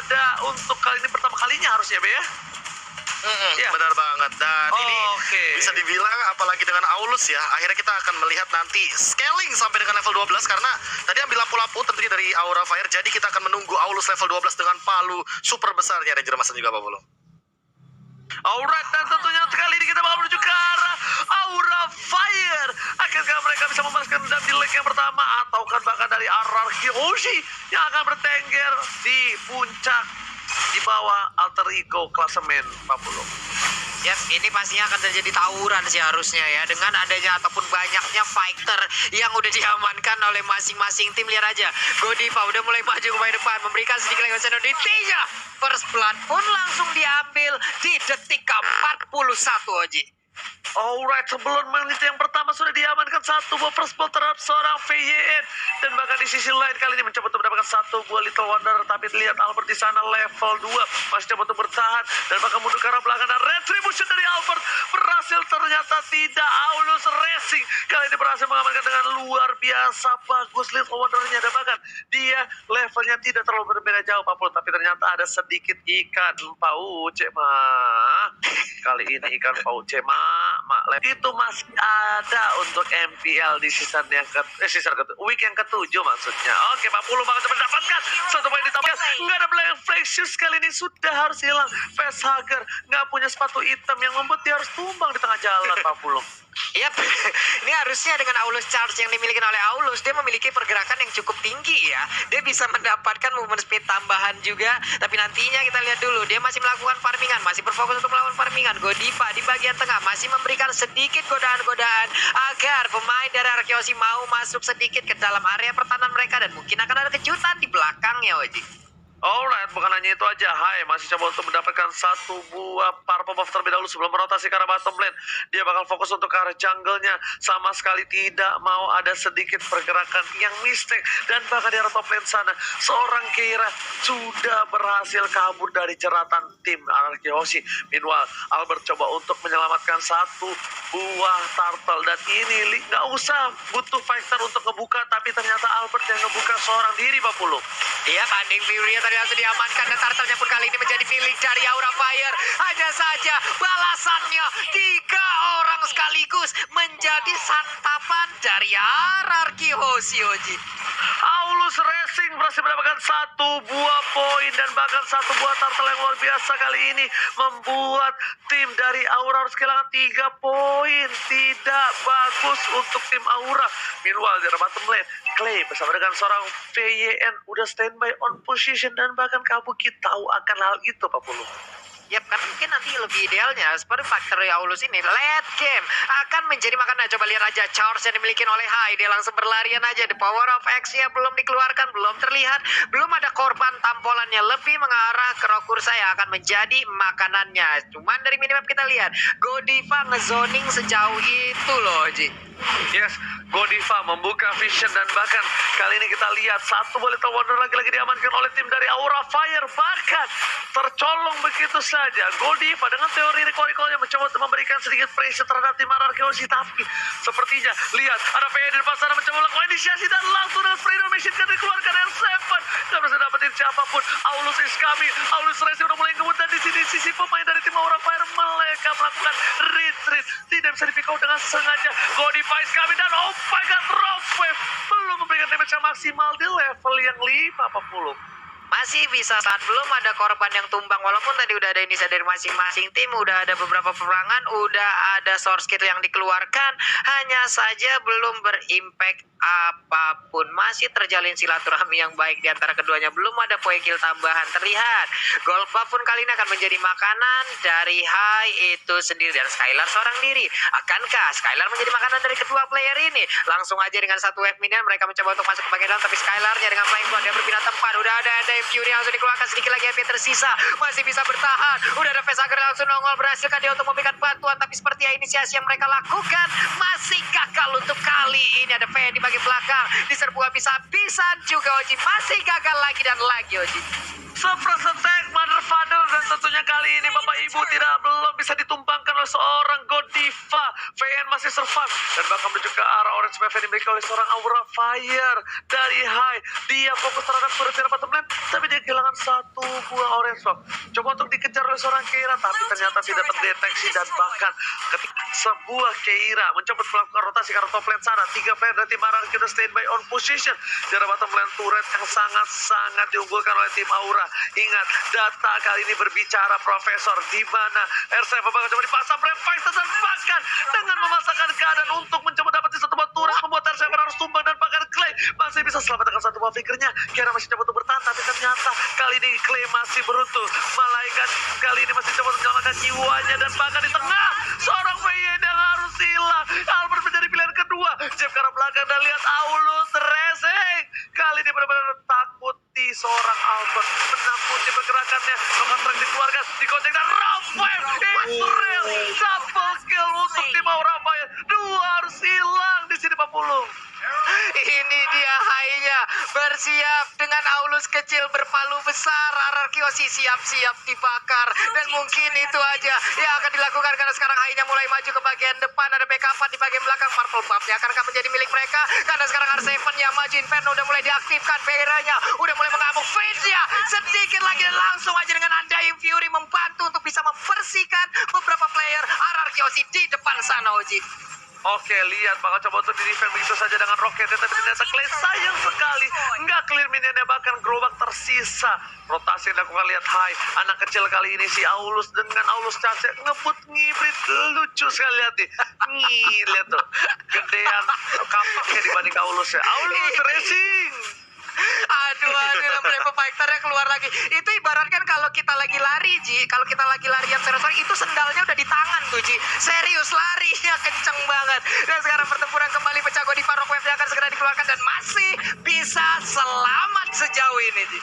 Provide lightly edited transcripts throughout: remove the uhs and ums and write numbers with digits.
ada untuk kali ini pertama kalinya harusnya, Be ya? Ya. Benar banget. Dan ini bisa dibilang apalagi dengan Aulus ya, akhirnya kita akan melihat nanti scaling sampai dengan level 12 karena tadi ambil lampu-lampu tentunya dari Aura Fire. Jadi kita akan menunggu Aulus level 12 dengan palu super besarnya dan jermasan juga Pak Polo. Alright, dan tentunya kali ini kita bakal menuju ke arah Aura Fire. Akankah mereka bisa membalaskan dendam di leg yang pertama, atau kan bahkan dari RRQ Hoshi yang akan bertengger di puncak di bawah alter ego klasemen Pak Polo? Yes, ini pastinya akan terjadi tawuran sih harusnya ya, dengan adanya ataupun banyaknya fighter yang udah diamankan oleh masing-masing tim. Lihat aja, Godiva udah mulai maju ke depan, memberikan sedikit lewasan di tiga. First blood pun langsung diambil di detik ke-41, Oji. Alright, sebelum menit yang pertama sudah diamankan satu buah first blood terhadap seorang VYN, dan bahkan di sisi lain kali ini mencoba untuk mendapatkan satu buah Little Wonder, tapi lihat Albert di sana level 2 masih coba untuk bertahan dan bahkan mundur ke arah belakang, dan retribution dari Albert berhasil, ternyata tidak. Aulus Racing kali ini berhasil mengamankan dengan luar biasa bagus Little Wondernya, dan bahkan dia levelnya tidak terlalu berbeda jauh Pak Polo, tapi ternyata ada sedikit ikan pauce kali ini ikan pauce itu masih ada untuk MPL di season yang week yang ketujuh maksudnya. Oke, Pak Polo bakal mendapatkan satu poin ditambahkan. Nggak ada Black Flag Shoes kali ini, sudah harus hilang. Facehugger nggak punya sepatu hitam yang membuat dia harus tumbang di tengah jalan Pak Polo. Yap, ini harusnya dengan Aulus Charge yang dimiliki oleh Aulus, dia memiliki pergerakan yang cukup tinggi ya. Dia bisa mendapatkan movement speed tambahan juga. Tapi nantinya kita lihat dulu, dia masih melakukan farmingan, masih berfokus untuk melakukan farmingan. Godiva di bagian tengah masih memberikan sedikit godaan-godaan agar pemain dari Arkeosi mau masuk sedikit ke dalam area pertahanan mereka, dan mungkin akan ada kejutan di belakangnya, Oji. Alright, bukan hanya itu aja. Hai masih coba untuk mendapatkan satu buah purple buff terlebih dahulu sebelum merotasi ke arah bottom lane. Dia bakal fokus untuk ke arah jungle-nya. Sama sekali tidak mau ada sedikit pergerakan yang mistake. Dan bahkan di arah top lane sana, seorang Keira sudah berhasil kabur dari jeratan tim Arkeosi. Meanwhile, Albert coba untuk menyelamatkan satu buah turtle. Dan ini nggak usah butuh fighter untuk ngebuka, tapi ternyata Albert yang ngebuka seorang diri Pak Polo. Iya, Panding Fury tadi langsung diamankan, dan turtle-nya pun kali ini menjadi milik dari Aura Fire. Hanya saja balasannya 3 orang sekaligus menjadi santapan dari RRQ Hoshi, Oji. Aulus Racing berhasil mendapatkan satu buah poin dan bahkan satu buah turtle yang luar biasa kali ini, membuat tim dari Aura harus kehilangan 3 poin. Tidak bagus untuk tim Aura. Meanwhile di bottom lane, Clay bersama dengan seorang VYN udah standby on position, dan bahkan Kabuki tahu akan hal itu Pak Polo. Yap, kan mungkin nanti lebih idealnya seperti faktor Aulus ini late game akan menjadi makanan. Coba lihat aja charge yang dimiliki oleh Hai, dia langsung berlarian aja. The power of X ya belum dikeluarkan, belum terlihat, belum ada korban tampolannya, lebih mengarah ke Rokursa yang akan menjadi makanannya. Cuman dari minimap kita lihat Godiva ngezoning sejauh itu loh, Ji. Yes, Godiva membuka vision, dan bahkan kali ini kita lihat satu bola Little Wonder lagi-lagi diamankan oleh tim dari Aura Fire. Bahkan tercolong begitu saja Godiva dengan teori recall-recall yang mencoba untuk memberikan sedikit pressure terhadap tim Arkeosi, tapi sepertinya lihat ada VN di depan sana mencoba melakukan inisiasi, dan langsung dengan Freedom Machine kan dikeluarkan R7. Gak bisa dapetin siapapun. Aulus is coming. Aulus Racing udah mulai ngebut, dan di sini sisi pemain dari tim Aura Fire mereka melakukan retreat. Tidak bisa di pick out dengan sengaja. Godiva is coming, dan oh my god, Rock Wave belum memberikan damage yang maksimal di level yang 5 Pak Polo. Masih bisa saat belum ada korban yang tumbang, walaupun tadi udah ada inisiatif dari masing-masing tim, udah ada beberapa peperangan, udah ada source kit yang dikeluarkan, hanya saja belum berimpact apapun. Masih terjalin silaturahmi yang baik di antara keduanya, belum ada poin kill tambahan terlihat. Golpa pun kali ini akan menjadi makanan dari Hai itu sendiri, dan Skylar seorang diri. Akankah Skylar menjadi makanan dari kedua player ini? Langsung aja dengan satu wave minion mereka mencoba untuk masuk ke bagian dalam, tapi Skylarnya dengan flying blood dia berpindah tempat. Udah ada Fury langsung dikeluarkan, sedikit lagi HP tersisa, masih bisa bertahan. Udah ada Facehugger langsung nongol, berhasilkan dia untuk memberikan bantuan, tapi seperti inisiasi yang mereka lakukan masih gagal untuk kali ini. Ada VN di bagian belakang, diserbu habis-habisan juga Oji, masih gagal lagi dan lagi Oji. Surprise attack Mother Father, dan tentunya kali ini Bapak Ibu belum bisa ditumbangkan oleh seorang God Diva. VN masih survive dan bakal menuju ke arah Orange Wave yang dimiliki oleh seorang Aura Fire dari High. Dia fokus terhadap bertiga bottom lane, tapi dia kehilangan satu buah Orange Wave. Coba untuk dikejar oleh seorang Keira, tapi ternyata tidak terdeteksi dan bahkan ketika sebuah Keira mencoba melakukan rotasi ke arah top lane sana, 3 player dari tim Arar kita standby on position di arah bottom lane turret yang sangat-sangat diunggulkan oleh tim Aura. Ingat, data kali ini berbicara Profesor, di mana R7 bakal coba dipasang Revive dan bahkan dengan memasakkan keadaan untuk mencoba dapetin satu buah turret, membuat R7 harus tumbang dan bahkan Clay masih bisa selamat dengan satu buah figurnya. Kira masih coba untuk bertahan, tapi ternyata kali ini Clay masih beruntung. Malaikat kali ini masih coba untuk menyelamatkan jiwanya dan bahkan di tengah seorang VN yang harus hilang. Albert menjadi pilihan kedua. Jeb ke arah belakang dan lihat Aulus racing. Kali ini benar-benar takuti seorang Albert, menakuti pergerakannya, mengontrak dikeluarkan, dikocek dan Rafael Israel double kill untuk tim Aura Fire. 2 harus hilang di sini Pak Pulung. Ini dia high-nya, bersiap dengan Aulus kecil berpalu besar. Arar Kyoshi siap-siap dibakar, dan mungkin itu aja yang akan dilakukan karena sekarang high-nya mulai maju ke bagian depan. Ada backup di bagian belakang. Purple Buff-nya akankah menjadi milik mereka karena sekarang R7 yang maju. Inferno udah mulai diaktifkan, Peiranya udah mulai mengamuk, Fade-nya sedikit lagi dan langsung aja dengan Undying Fury membantu untuk bisa membersihkan beberapa player Arar Kyoshi di depan sana, Oji. Oke, lihat bakal coba untuk di-defend begitu saja dengan roket, tapi ternyata Clay sayang sekali nggak clear minionnya, bahkan gerobak tersisa. Rotasi yang dilakukan, lihat High, anak kecil kali ini si Aulus dengan Aulus Chance ngebut ngibrit, lucu sekali lihat nih. Lihat tuh, gedean kampaknya dibanding Aulus ya. Aulus racing. Aduh, Flame Fighter-nya keluar lagi. Itu ibaratkan kalau kita lagi lari, Ji. Kalau kita lagi larian serius, itu sendalnya udah di tangan tuh, Ji. Serius, larinya kenceng banget. Dan sekarang pertempuran kembali pecah. Godiva Rock Wave-nya akan segera dikeluarkan dan masih bisa selamat sejauh ini, Ji.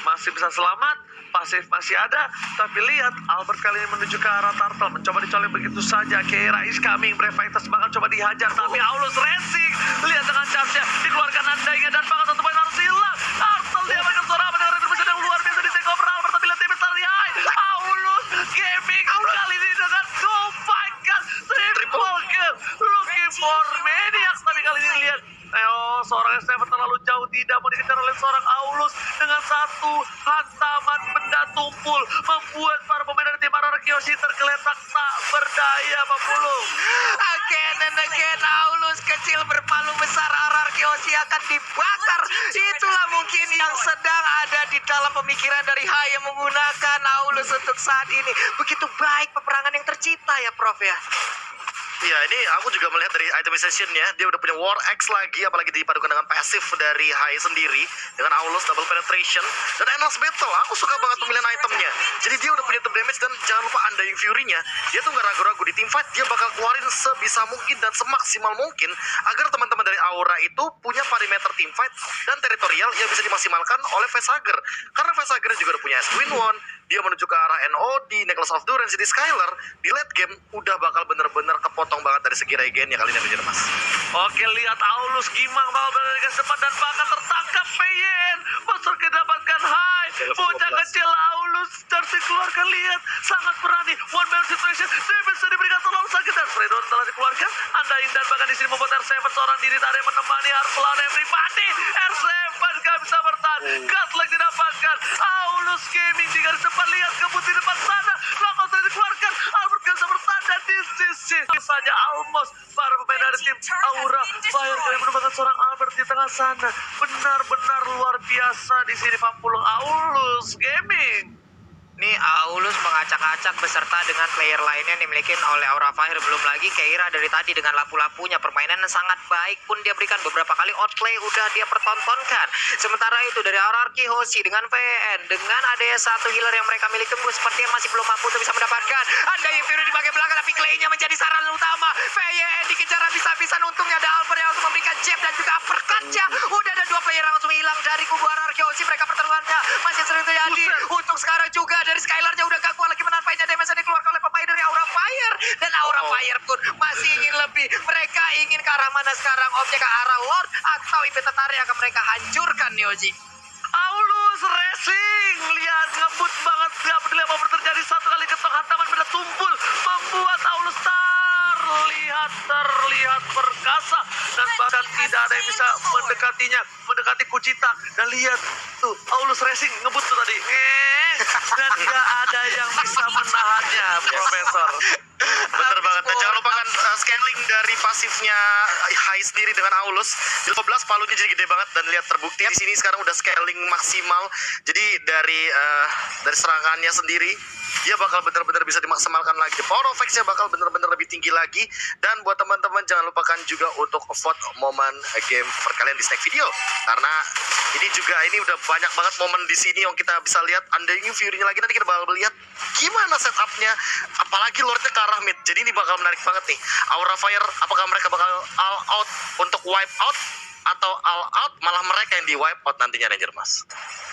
Masih bisa selamat, pasif masih ada, tapi lihat Albert kali ini menuju ke arah Turtle, mencoba dicolek begitu saja. Keira is coming, Brave Fighters bakal coba dihajar, tapi Aulus racing. Lihat dengan charge-nya, dikeluarkan andainya dan bakal satu poin harus hilang. Turtle dia berikan suara dengan retribution yang luar biasa di take over Albert, tapi lihat tim besar di High. Aulus gaming kali ini dengan my god, triple kill, looking for Maniac, tapi kali ini lihat seorang S7 terlalu jauh, tidak mau dikejar oleh seorang Aulus dengan satu hantaman benda tumpul, membuat para pemain dari tim Arar Kyoshi tergeletak tak berdaya, Pak Pulung. Again and again, Aulus kecil berpalu besar Arar Kyoshi akan dibakar. Itulah mungkin yang sedang ada di dalam pemikiran dari High yang menggunakan Aulus untuk saat ini. Begitu baik peperangan yang tercipta ya, Prof ya. Iya, ini aku juga melihat dari itemization-nya, dia udah punya War Axe lagi, apalagi dipadukan dengan pasif dari High sendiri, dengan Aulus double penetration dan endless battle. Aku suka banget pemilihan itemnya. Jadi dia udah punya top damage dan jangan lupa Undying Fury-nya. Dia tuh nggak ragu-ragu di team fight, dia bakal keluarin sebisa mungkin dan semaksimal mungkin agar teman-teman dari Aura itu punya perimeter team fight dan teritorial yang bisa dimaksimalkan oleh Vesager. Karena Vesager juga udah punya Queen One, dia menuju ke arah NOD, Necklace of Durance di Skylar, di late game udah bakal bener-bener kepotong banget dari segi regen ya kali ini, Mas. Oke, lihat Aulus gimang bakal berada di depan dan bahkan tertangkap PYN. Masuk ke dapatkan High, bocah kecil Aulus harus dikeluarkan, lihat sangat berani. One man situation, dia bisa diberikan terlalu sakit dan Freedon telah dikeluarkan. Undying dan bahkan di sini membuat R7 seorang diri tadi menemani harus melawan everybody. R7 gak bisa bertahan, Godlike didapatkan. Aulus Gaming di garis depan, lihat kebut di depan sana, langsung saja dikeluarkan. Albert gak bisa bertahan dan di sisi saja almost para pemain dari tim Aura Fire kali menemukan seorang Albert di tengah sana. Benar-benar luar biasa di sini Pak Pulung. Aulus Gaming. Nih Aulus mengacak-acak beserta dengan player lainnya yang dimiliki oleh Aura Fire. Belum lagi Keira dari tadi dengan lapu-lapunya. Permainan yang sangat baik pun dia berikan, beberapa kali outplay udah dia pertontonkan. Sementara itu dari Arar Kyoshi dengan VN, dengan adanya satu healer yang mereka miliki pun sepertinya masih belum mampu untuk bisa mendapatkan. Undying Fury di bagian belakang, tapi Clay-nya menjadi saran utama. VN dikejar habis-habisan, untungnya ada Albert yang langsung memberikan jab dan juga uppercut-nya. Udah ada 2 player yang langsung hilang dari kubu Arar Kyoshi. Mereka pertarungannya masih sering terjadi. Untuk sekarang juga dari Skylar-nya udah gak kuat lagi menanpainya, damage yang dikeluarkan oleh pemain dari Aura Fire. Dan Aura Fire pun masih ingin lebih. Mereka ingin ke arah mana sekarang? Objek ke arah Lord atau IP Tetari akan mereka hancurkan, Yoji. Aulus racing, lihat ngebut banget, gak peduli apa terjadi. Satu kali ketok hantaman benda tumpul membuat Aulus tidak ada yang bisa mendekatinya, mendekati Kucita. Dan lihat tuh, Aulus Racing ngebut tuh tadi. Dan gak ada yang bisa menahannya, Profesor. Bener banget. Dan jangan lupakan scaling dari pasifnya Hai sendiri dengan Aulus. Di 12 palunya jadi gede banget dan lihat terbukti di sini sekarang udah scaling maksimal. Jadi dari serangannya sendiri dia bakal bener-bener bisa dimaksimalkan lagi. Power of X-nya bakal bener-bener lebih tinggi lagi. Dan buat teman-teman jangan lupakan juga untuk vote momen game for kalian di snack video. Karena ini udah banyak banget momen di sini yang kita bisa lihat. Undying Fury-nya lagi nanti kita bakal lihat gimana setupnya. Apalagi Lordnya ke arah mid. Jadi ini bakal menarik banget nih. Aura Fire, apakah mereka bakal all out untuk wipe out? Atau all out malah mereka yang di wipe out nantinya, Ranger Mas?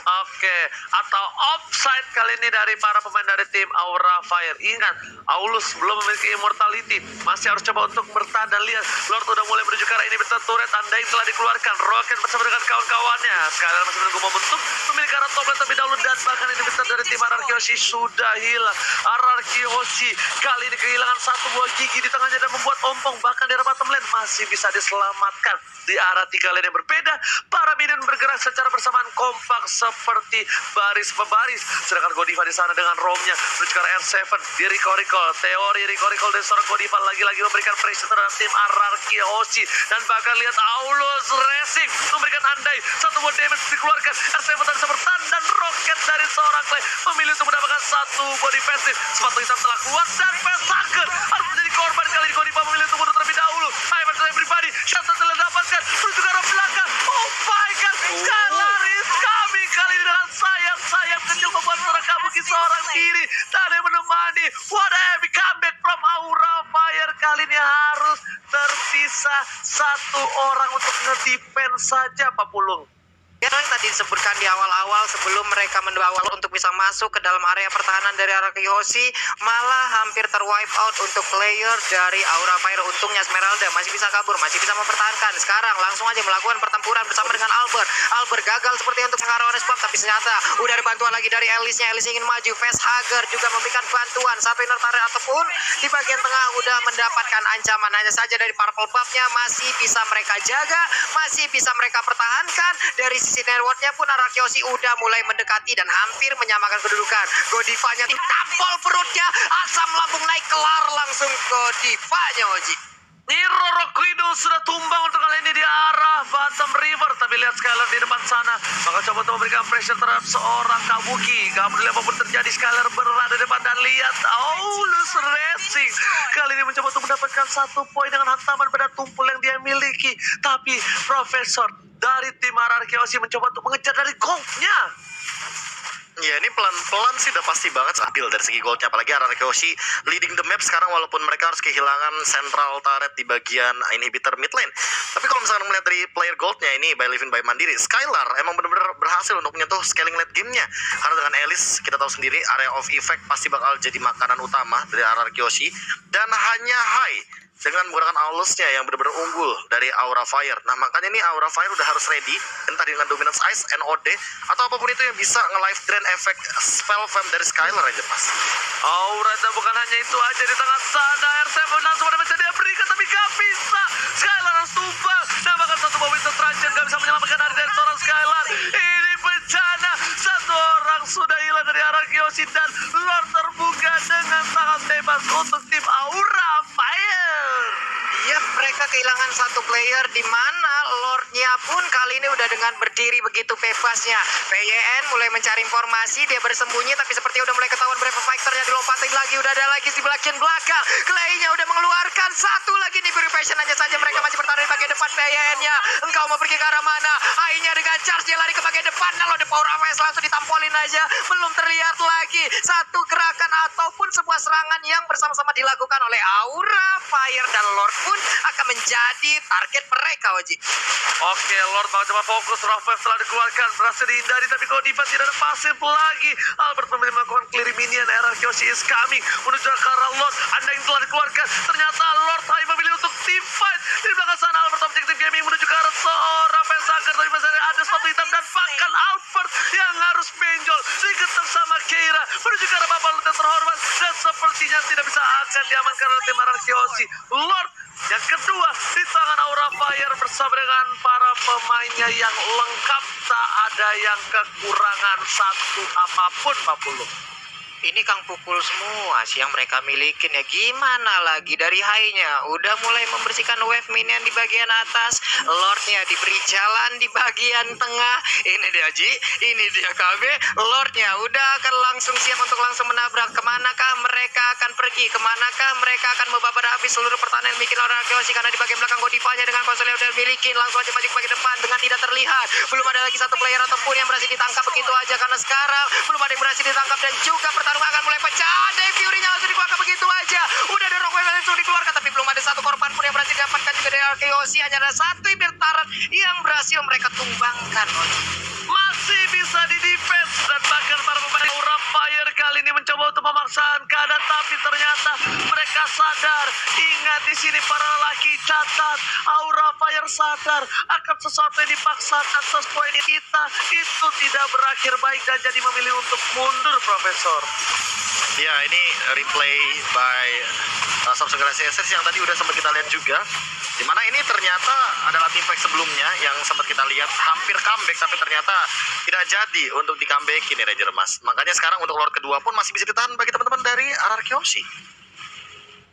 Oke, atau offside kali ini dari para pemain dari tim Aura Fire. Ingat, Aulus belum memiliki immortality, masih harus coba untuk bertahan. Dan lihat, Lord udah mulai menuju ke arah ini. Betul, turret Undying telah dikeluarkan. Rocket bersama dengan kawan-kawannya Skylar masih menunggu momentum memiliki arah top lane terlebih dahulu. Dan bahkan ini betul dari tim Ararki Hoshi sudah hilang. Ararki Hoshi kali ini kehilangan satu buah gigi di tengahnya dan membuat ompong. Bahkan di arah bottom lane masih bisa diselamatkan. Di arah 3 lane yang berbeda, para minion bergerak secara bersamaan kompak seperti baris pembaris. Sedangkan Godiva di sana dengan romnya menuju ke arah R7 di recall. Teori recall dari seorang Godiva lagi-lagi memberikan pressure terhadap tim Ararki Hoshi. Dan bahkan lihat Aulus Racing memberikan andai satu buah damage dikeluarkan. R7 tadi bisa bertahan dan roket dari seorang Clay memilih untuk mendapatkan satu buah defensive. Sepatu hitam telah keluar dan Pesaker harus menjadi korban. Kali ini Godiva memilih untuk mundur terlebih dahulu. Ayo everybody, shot telah dapatkan menuju ke arah belakang. Oh my god, Skylar is coming kali ini dengan sayap-sayap kecil membuat seorang kabuki seorang diri. Tak ada yang menemani. What a epic comeback from Aura Fire. Kali ini harus tersisa satu orang untuk nge-defense saja, Pak Pulung. Ya, yang tadi disebutkan di awal-awal sebelum mereka mendawa untuk bisa masuk ke dalam area pertahanan dari Ararki Hoshi, malah hampir terwipe out untuk player dari Aura Fire. Untungnya Esmeralda masih bisa kabur, masih bisa mempertahankan. Sekarang langsung aja melakukan pertempuran bersama dengan Albert. Albert gagal seperti untuk mengarahkan spot, tapi ternyata udah ada bantuan lagi dari Elisnya. Elis ingin maju, Facehugger juga memberikan bantuan. Satu inner turret ataupun di bagian tengah udah mendapatkan ancaman. Hanya saja dari purple buff-nya masih bisa mereka jaga, masih bisa mereka pertahankan. Dari sisi networknya pun Ararki Hoshi udah mulai mendekati dan hampir menyamakan kedudukan. Godivanya tampol perutnya, asam lambung naik, kelar langsung Godivanya, Oji. Niro Rockwidow sudah tumbang untuk kali ini di arah bottom river. Tapi lihat Skylar di depan sana, maka coba untuk memberikan pressure terhadap seorang Kabuki. Gak peduli apapun terjadi, Skylar berada di depan. Dan lihat Aulus Racing kali ini mencoba untuk mendapatkan satu poin dengan hantaman pada tumpul yang dia miliki. Tapi Profesor dari tim Ararki Hoshi mencoba untuk mengejar dari goldnya. Ya, ini pelan-pelan sih udah pasti banget stabil dari segi goldnya. Apalagi Ararki Hoshi leading the map sekarang walaupun mereka harus kehilangan central turret di bagian inhibitor mid lane. Tapi kalau misalkan melihat dari player goldnya ini by Living by Mandiri, Skylar emang benar-benar berhasil untuk menyentuh scaling late gamenya. Karena dengan Elis kita tahu sendiri area of effect pasti bakal jadi makanan utama dari Ararki Hoshi. Dan hanya Hai dengan menggunakan Aulusnya yang benar-benar unggul dari Aura Fire. Nah, makanya ini Aura Fire udah harus ready entah dengan Dominance Ice, NOD, atau apapun itu yang bisa nge-live drain efek spell fam dari Skylar aja, Mas. Aura dan bukan hanya itu aja di tengah sana. R7 langsung ada bisa dia berikan tapi gak bisa. Skylar harus tumbang. Dan bahkan satu bawah itu Trajan gak bisa menyelamatkan dari seorang Skylar. Ini bencana. Satu orang sudah hilang dari Ararki Hoshi dan Lord terbuka dengan sangat bebas untuk tim Aura Fire. Iya, mereka kehilangan satu player di mana Lordnya pun kali ini udah dengan berdiri begitu bebasnya. PYN mulai mencari informasi, dia bersembunyi tapi seperti udah mulai ketahuan Brave Fighter-nya dilompatin lagi, udah ada lagi di bagian belakang. Clay-nya udah mengeluarkan satu lagi nih Purification, hanya saja mereka masih bertahan di bagian depan. PYN-nya, engkau mau pergi ke arah mana? Hai-nya dengan charge dia lari ke bagian depan. Kalau the power of Ice langsung ditampolin aja, belum terlihat lagi satu gerakan ataupun sebuah serangan yang bersama-sama dilakukan oleh Aura Fire dan Lord pun akan menjadi target mereka, Oji. Oke, Lord mau coba fokus. Rafael telah dikeluarkan, berhasil dihindari, tapi Godiva tidak ada pasif lagi. Albert memilih melakukan clear minion. Ararki Hoshi is coming menuju ke arah Lord. Anda yang telah dikeluarkan, ternyata Lord Hai memilih untuk team fight. Di belakang sana Albert Objective Gaming menuju ke arah seorang Pesaker, tapi masih ada sepatu hitam dan bahkan Albert yang harus benjol diketuk sama Keira menuju ke arah Bapak Lord yang terhormat dan sepertinya tidak bisa akan diamankan oleh tim Ararki Hoshi. Lord Yang kedua, di tangan Aura Fire bersama dengan para pemainnya yang lengkap, tak ada yang kekurangan satu apapun, Pak Pulu. Ini Kang Pukul semua sih yang mereka milikin ya. Gimana lagi dari high-nya udah mulai membersihkan wave minion di bagian atas, Lordnya diberi jalan di bagian tengah. Ini dia Ji, ini dia KB. Lordnya udah akan langsung siap untuk langsung menabrak. Kemanakah mereka akan pergi? Kemanakah mereka akan membabar habis seluruh pertahanan yang bikin orang Arkeosi? Karena di bagian belakang Godifanya dengan konsol yang udah milikin langsung aja maju ke bagian depan dengan tidak terlihat. Belum ada lagi satu player ataupun yang berhasil ditangkap begitu aja, karena sekarang belum ada yang berhasil ditangkap dan juga pertarungan akan mulai pecah. Dave Fury-nya langsung dikeluarkan begitu aja. Udah ada Rockwell yang langsung dikeluarkan, tapi belum ada satu korban pun yang berhasil didapatkan juga dari Arkeosi. Hanya ada satu Ibertaran yang berhasil mereka tumbangkan. Masih bisa di-defense dan bahkan para pemain Aura Fire kali ini mencoba untuk memaksakan keadaan, tapi ternyata mereka sadar. Ingat di sini para lelaki, catat, Aura Fire sadar akan sesuatu yang dipaksakan sesuai di kita itu tidak berakhir baik dan jadi memilih untuk mundur, Profesor. Ya, ini replay by Samsung Galaxy S yang tadi udah sempat kita lihat juga. Dimana ini ternyata adalah team fight sebelumnya yang sempat kita lihat hampir comeback, tapi ternyata tidak jadi untuk di comeback ini Ranger Mas. Makanya sekarang untuk Lord kedua pun masih bisa ditahan bagi teman-teman dari Arkeosi.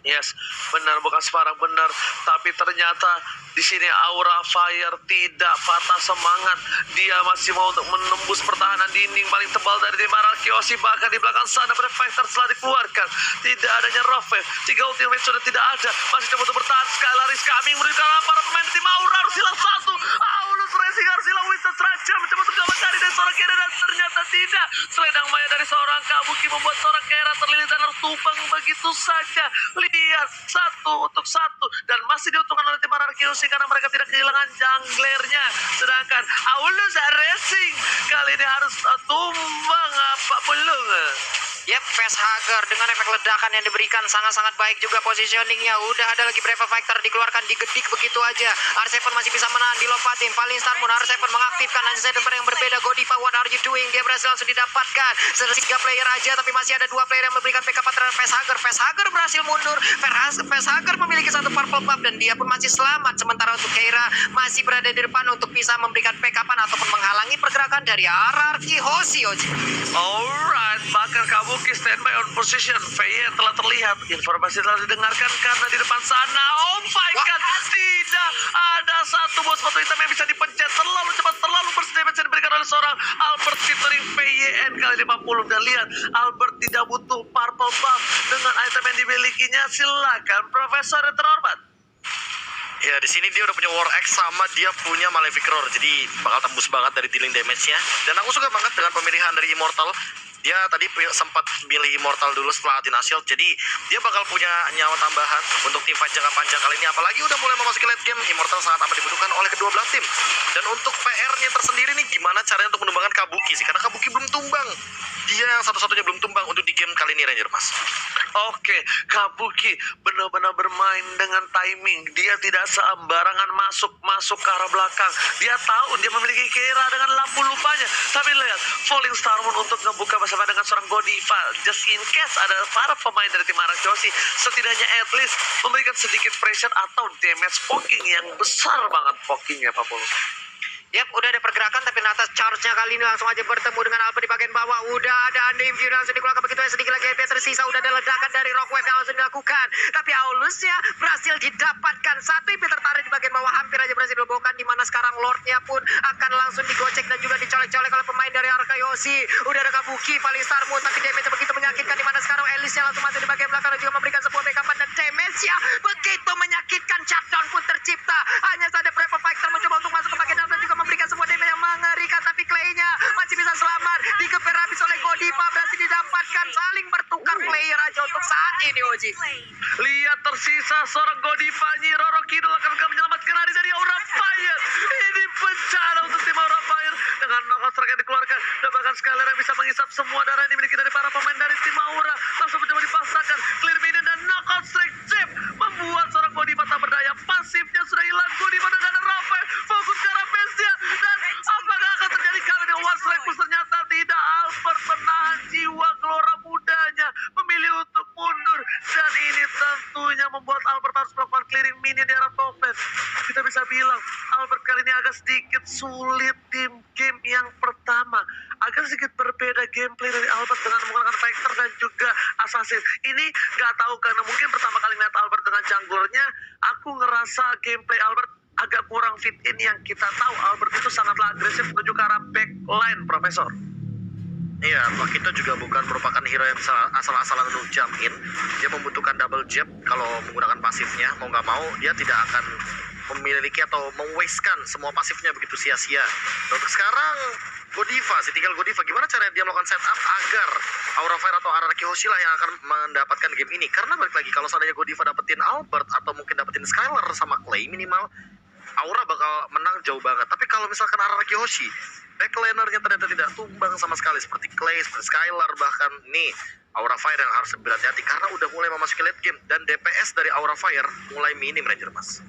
Yes, benar, bukan sembarang benar. Tapi ternyata di sini Aura Fire tidak patah semangat. Dia masih mau untuk menembus pertahanan dinding paling tebal dari tim Arkeosi. Bahkan di belakang sana Fighter telah dikeluarkan. Tidak adanya Rafael. 3 ultimate sudah tidak ada. Masih coba untuk bertahan. Skylaris coming merugikan para pemain tim Aura. Harus hilang satu. Aulus Racing harus hilang. Winston Raja mencoba untuk mencari dari seorang Kera dan ternyata tidak. Selendang maya dari seorang Kabuki membuat seorang Kera terlilit dan harus tumbang begitu saja. Lihat, 1-1 dan masih diuntungkan oleh tim Arkeosi karena mereka tidak kehilangan junglernya. Sedangkan Aulus Racing kali ini harus tumbang apa belum. Yep, Facehugger dengan efek ledakan yang diberikan sangat-sangat baik juga positioningnya. Udah ada lagi Brave Fighter dikeluarkan, digedik begitu aja. R7 masih bisa menahan, dilompatin. Paling Star Moon, R7 mengaktifkan Anjay yang berbeda. Godiva, what are you doing? Dia berhasil langsung didapatkan. 3 player aja, tapi masih ada 2 player yang memberikan backup terhadap Facehugger. Facehugger berhasil mundur. Facehugger memiliki satu purple buff dan dia pun masih selamat. Sementara untuk Keira masih berada di depan untuk bisa memberikan backupan ataupun menghalangi pergerakan dari RRQ Hoshi. Alright, bahkan Kabuki standby on position. VY telah terlihat. Informasi telah didengarkan karena di depan sana, oh my god, tidak ada satu bos foto hitam yang bisa dipencet. Terlalu cepat, terlalu bersedia yang diberikan oleh seorang Albert featuring VYN kali 50. Dan lihat, Albert tidak butuh purple buff dengan item yang dimilikinya. Silakan Profesor yang terhormat. Ya, di sini dia udah punya War X sama dia punya Malefic Roar, jadi bakal tembus banget dari dealing damage-nya. Dan aku suka banget dengan pemilihan dari Immortal. Dia tadi sempat pilih Immortal dulu setelah Athena Shield, jadi dia bakal punya nyawa tambahan untuk tim fight jangka panjang kali ini. Apalagi udah mulai memasuki late game, Immortal sangat amat dibutuhkan oleh kedua belah tim. Dan untuk PR-nya tersendiri nih, gimana caranya untuk menumbangkan Kabuki sih? Karena Kabuki belum tumbang. Dia yang satu-satunya belum tumbang untuk di game kali ini, Ranger Mas. Oke, Kabuki benar-benar bermain dengan timing. Dia tidak sembarangan masuk ke arah belakang. Dia tahu dia memiliki Keira dengan lampu lupanya. Tapi lihat, Falling Star Moon untuk ngebuka bersama dengan seorang Godiva. Just in case ada para pemain dari tim Arkeosi, setidaknya at least memberikan sedikit pressure atau damage poking yang besar banget pokingnya, Pak Polo. Yap, udah ada pergerakan, tapi Natas charge-nya kali ini langsung aja bertemu dengan Albert di bagian bawah. Udah ada Undying Fury langsung dikeluarkan begitu ya, sedikit lagi HP tersisa. Udah ada ledakan dari Rockwave yang langsung dilakukan. Tapi Aulusnya berhasil didapatkan. Satu IP tertarik di bagian bawah, hampir aja berhasil dibobokan. Dimana sekarang Lordnya pun akan langsung digocek dan juga dicolek-colek oleh pemain dari Arkeosi. Udah ada Kabuki, paling Star Moon, tapi damage begitu menyakitkan. Dimana sekarang Elisnya langsung masuk di bagian belakang dan juga memberikan sebuah backupan. Dan damage-nya begitu menyakitkan. Shutdown pun tercipta. Hanya saja Brave Fighter mencoba untuk masuk ke bagian dalam dan juga memberikan sebuah damage yang mengerikan, tapi Clay-nya masih bisa selamat. Digeber habis oleh Godiva, berhasil didapatkan. Saling bertukar player aja untuk saat ini, Oji. Lihat tersisa seorang Godiva, Nyi Roro Kidul akan menyelamatkan hari dari Aura Fire. Ini bencana untuk tim Aura Fire dengan knockout strike yang dikeluarkan dan bahkan Skylar yang bisa menghisap semua darah yang dimiliki dari para pemain dari tim Aura. Langsung mencoba dipasrahkan, clear minion dan knockout strike chip membuat seorang Godiva tak berdaya. Pasifnya sudah hilang. Godiva dan ada Rafael fokus ke arah base-nya. Dan apakah akan terjadi kali ini? One strike pun ternyata tidak. Albert menahan jiwa gelora mudanya, memilih untuk mundur, dan ini tentunya membuat Albert harus melakukan clear mengiring minion di arah top lane. Kita bisa bilang Albert kali ini agak sedikit sulit di game yang pertama. Agak sedikit berbeda gameplay dari Albert dengan menggunakan Vector dan juga Assassin. Ini nggak tahu karena mungkin pertama kali ngeliat Albert dengan junglernya, aku ngerasa gameplay Albert agak kurang fit in. Yang kita tahu Albert itu sangatlah agresif menuju ke arah backline, Profesor. Iya, Makito juga bukan merupakan hero yang bisa asal-asalan untuk jump in. Dia membutuhkan double jab kalau menggunakan pasifnya. Mau nggak mau, dia tidak akan memiliki atau meng-waste-kan semua pasifnya begitu sia-sia. Dan untuk sekarang, Godiva sih, tinggal Godiva. Gimana caranya dia melakukan setup agar Aura Fire atau Araki Hoshi lah yang akan mendapatkan game ini. Karena balik lagi, kalau seandainya Godiva dapetin Albert atau mungkin dapetin Skylar sama Clay minimal, Aura bakal menang jauh banget. Tapi kalau misalkan Araki Hoshi, backlanernya ternyata tidak tumbang sama sekali seperti Clay, seperti Skylar, bahkan nih Aura Fire yang harus berhati-hati karena udah mulai memasuki late game dan DPS dari Aura Fire mulai minim, Ranger Mas.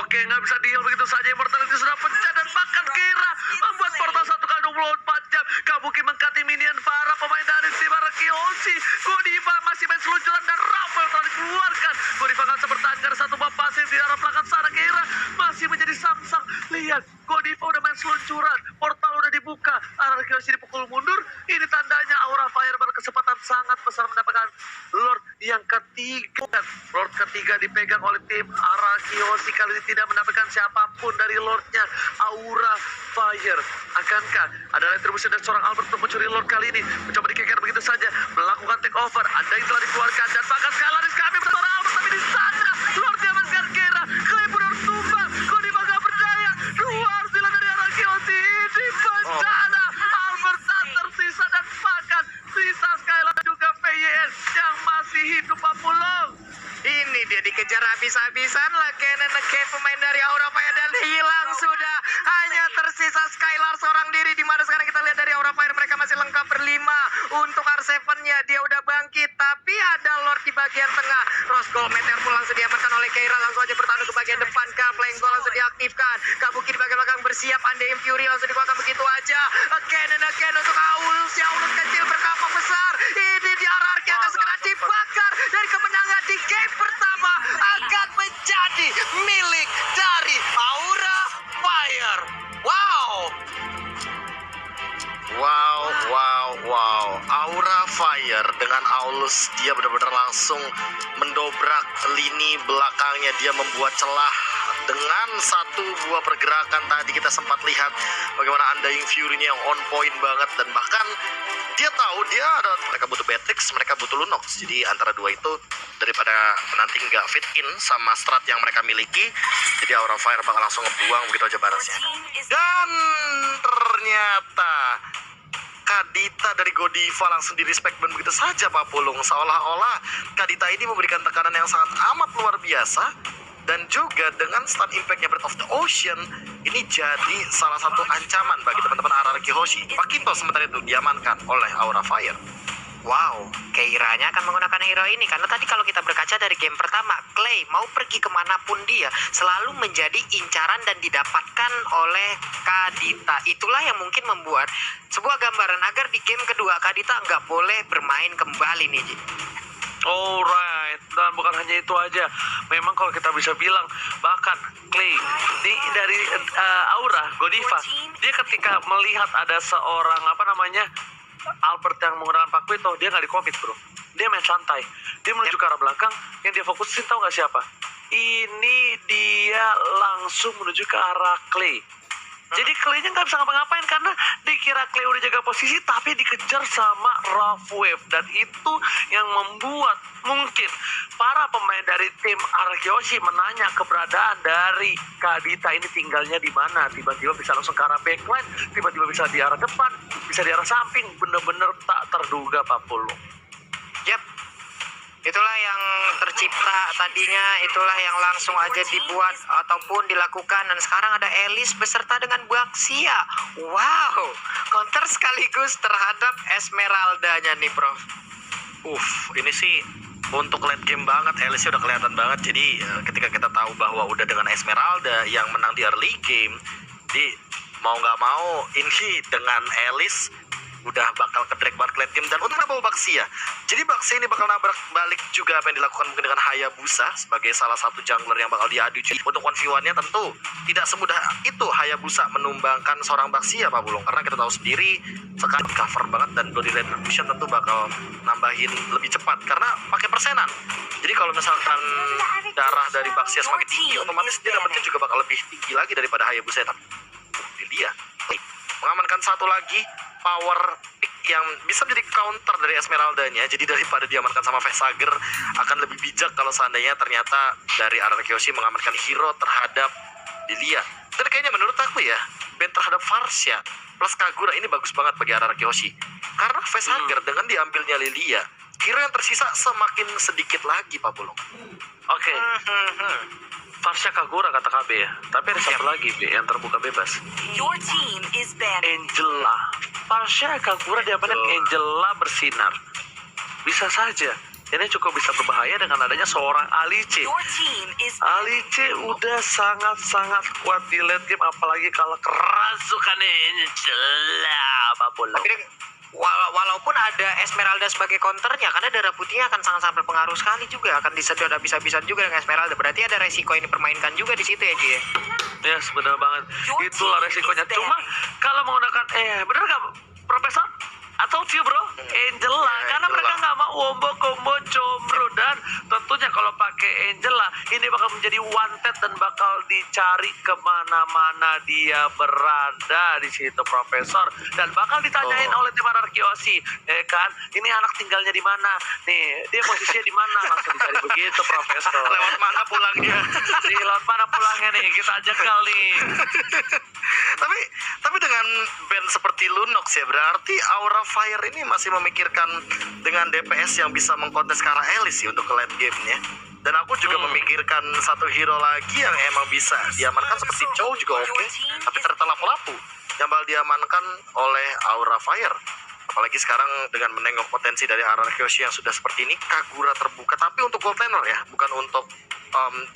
Oke, nggak bisa deal begitu saja. Immortality sudah pecah dan bahkan Kira membuat portal 1x24 jam. Kabuki mengkati minion para pemain dari tim Araki Hoshi. Godiva masih main seluncuran dan Rafael telah dikeluarkan. Godiva nggak bisa bertahan karena satu buah pasif di arah belakang sana. Kira masih menjadi samsang. Lihat, Godiva udah main seluncuran. Portal udah dibuka. Araki Hoshi dipukul mundur. Ini tandanya Aura Fire berkesempatan sangat besar mendapatkan Lord yang ketiga. Lord ketiga dipegang oleh tim Araki Hoshi. Kali ini tidak mendapatkan siapapun dari Lordnya Aura Fire. Akankah ada retribusi dari seorang Albert untuk mencuri Lord kali ini? Mencoba dikeker begitu saja, melakukan take over. Anda yang telah dikeluarkan dan bahkan Skylar kami bersama Albert, tapi di sana Lord diamankan Kira. Clay pun harus tumbang. Godiva gak berdaya. Dua harus dilakukan dari Araki Hoshi. Di bencana Albert tak tersisa dan bahkan sisa Skylar juga VYN yang masih hidup Apulong. Ini dia dikejar habis-habisan lah Kennen pemain dari Aura Fire dan hilang sudah. Hanya tersisa Skylar seorang diri, di mana sekarang kita lihat dari Aura Fire mereka masih lengkap berlima. Untuk R7-nya dia udah bangkit, tapi ada Lord di bagian tengah. Rose Gold Meteor pun langsung diamankan oleh Keira, langsung aja bertahan ke bagian depan. Flying Gold langsung diaktifkan. Kabuki di bagian belakang bersiap, Undying Fury langsung dikeluarkan begitu aja. Kennen untuk Aulus, ya Aulus kecil berkapang besar. Ini di RRQ akan segera dibakar dari kemenangan di game pertama akan menjadi milik dari Aura Fire. Wow. Aura Fire dengan Aulus, dia benar-benar langsung mendobrak lini belakangnya. Dia membuat celah dengan satu buah pergerakan. Tadi kita sempat lihat bagaimana Undying Fury-nya yang on point banget. Dan bahkan dia tahu mereka butuh Beatrix, mereka butuh Lunox. Jadi antara dua itu, daripada nanti nggak fit in sama strat yang mereka miliki, jadi Aura Fire bakal langsung ngebuang begitu aja barasnya. Dan ternyata Kadita dari Godiva langsung di-respect begitu saja Pak Pulung. Seolah-olah Kadita ini memberikan tekanan yang sangat amat luar biasa. Dan juga dengan stun impact-nya Breath of the Ocean, ini jadi salah satu ancaman bagi teman-teman Araki Hoshi. Makito sementara itu diamankan oleh Aura Fire. Wow, Keiranya akan menggunakan hero ini karena tadi kalau kita berkaca dari game pertama, Clay mau pergi kemanapun dia selalu menjadi incaran dan didapatkan oleh Kadita. Itulah yang mungkin membuat sebuah gambaran agar di game kedua Kadita nggak boleh bermain kembali nih, Ji. Alright, dan bukan hanya itu aja. Memang kalau kita bisa bilang, bahkan Clay dari Aura Godiva, dia ketika melihat ada seorang Albert yang menggunakan Pakuito, dia nggak di-commit bro. Dia main santai. Dia menuju ke arah belakang, yang dia fokusin tahu nggak siapa? Ini dia langsung menuju ke arah Clay. Jadi Clay-nya nggak bisa ngapa-ngapain karena dikira Clay udah jaga posisi, tapi dikejar sama Rough Wave. Dan itu yang membuat mungkin para pemain dari tim Araki Hoshi menanya keberadaan dari Kadita ini tinggalnya di mana. Tiba-tiba bisa langsung ke arah backline, tiba-tiba bisa di arah depan, bisa di arah samping. Bener-bener tak terduga Pak Pulung. Yap. Itulah yang tercipta tadinya, itulah yang langsung aja dibuat ataupun dilakukan. Dan sekarang ada Elis beserta dengan Baxia. Wow, counter sekaligus terhadap Esmeralda-nya nih, Prof. Ini sih untuk late game banget, Elisnya udah kelihatan banget. Jadi ketika kita tahu bahwa udah dengan Esmeralda yang menang di early game, di mau nggak mau ini dengan Elis udah bakal ke drag banget Late Game. Dan untuk Nabawa Baxia, jadi Baxia ini bakal nabrak balik juga apa yang dilakukan mungkin dengan Hayabusa sebagai salah satu jungler yang bakal diadu. Jadi untuk 1v1-nya tentu tidak semudah itu Hayabusa menumbangkan seorang Baxia, Pak Bulung, karena kita tahu sendiri sekarang cover banget dan Bloody Retribution tentu bakal nambahin lebih cepat karena pakai persenan. Jadi kalau misalkan darah dari Baxia semakin tinggi, otomatis dia dapatnya juga bakal lebih tinggi lagi daripada Hayabusa. Tapi dia mengamankan satu lagi power pick yang bisa menjadi counter dari Esmeralda-nya. Jadi daripada diamankan sama Vesager, akan lebih bijak kalau seandainya ternyata dari Arara Kyoshi mengamankan hero terhadap Lilia. Dan kayaknya menurut aku ya, ban terhadap Varsha plus Kagura ini bagus banget bagi Arara Kyoshi. Karena Vesager dengan diambilnya Lilia, hero yang tersisa semakin sedikit lagi, Pak Bulung. Oke. Varsha Kagura kata KB ya. Tapi ada satu lagi B yang terbuka bebas. Your team is banned. Angela. Varsha Kagura diapain Angela bersinar. Bisa saja. Ini cukup bisa berbahaya dengan adanya seorang Alice. Your team is Alice udah sangat-sangat kuat di late game, apalagi kalau kerasukan Angela. Apa boleh? Tapi walaupun ada Esmeralda sebagai counternya, karena darah putihnya akan sangat-sangat berpengaruh sekali juga, akan disedot habis-habisan juga dengan Esmeralda. Berarti ada resiko yang dipermainkan juga di situ ya, Ji. Ya, benar banget. Itulah resikonya. Cuma kalau menggunakan bener nggak Profesor? Atau Tio bro, Angela, karena mereka nggak mau wombo combo combro, dan tentunya kalau pakai Angela ini bakal menjadi wanted dan bakal dicari kemana-mana dia berada di situ Profesor, dan bakal ditanyain oleh tim Arara Kyoshi, kan, ini anak tinggalnya di mana, nih dia posisinya di mana, langsung dicari begitu Profesor. Lewat mana pulangnya? Nih, lewat mana pulangnya nih, kita ajak kali. tapi dengan band seperti Lunox ya, berarti Aura Fire ini masih memikirkan dengan DPS yang bisa mengkontes ke arah Elis sih untuk ke late game-nya. Dan aku juga memikirkan satu hero lagi yang emang bisa diamankan seperti Chow juga oke. Tapi ternyata lapu-lapu yang bakal diamankan oleh Aura Fire. Apalagi sekarang dengan menengok potensi dari Arara Kyoshi yang sudah seperti ini, Kagura terbuka. Tapi untuk gold laner ya, bukan untuk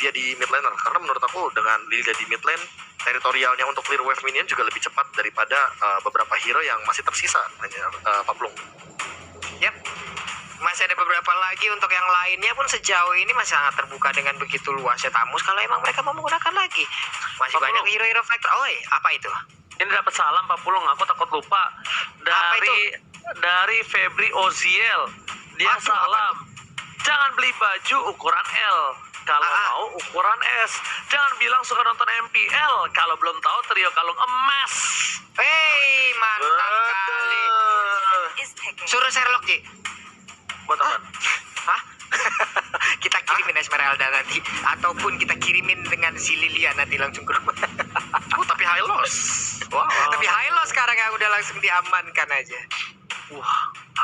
dia di mid laner. Karena menurut aku dengan Lilia di mid lane, teritorialnya untuk clear wave minion juga lebih cepat daripada beberapa hero yang masih tersisa, Pak Plung. Yap. Masih ada beberapa lagi untuk yang lainnya pun sejauh ini masih sangat terbuka dengan begitu luasnya Tamus. Kalau emang mereka mau menggunakan lagi, masih Pak banyak Pulung. hero-hero factor. Oi, apa itu? Ini dapat salam Pak Pulung, aku takut lupa. Dari Febri Oziel. Dia Aduh, salam. Jangan beli baju ukuran L. Kalau mau ukuran S. Jangan bilang suka nonton MPL kalau belum tahu trio kalung emas. Hei, mantap kali. is picking. Suruh Sherlock, Ji. Buat apa? Hah? Kita kirimin Esmeralda nanti, ataupun kita kirimin dengan si Lilia nanti langsung ke rumah. Tapi high loss. Wow. Tapi Hilo sekarang yang udah langsung diamankan aja. Wah,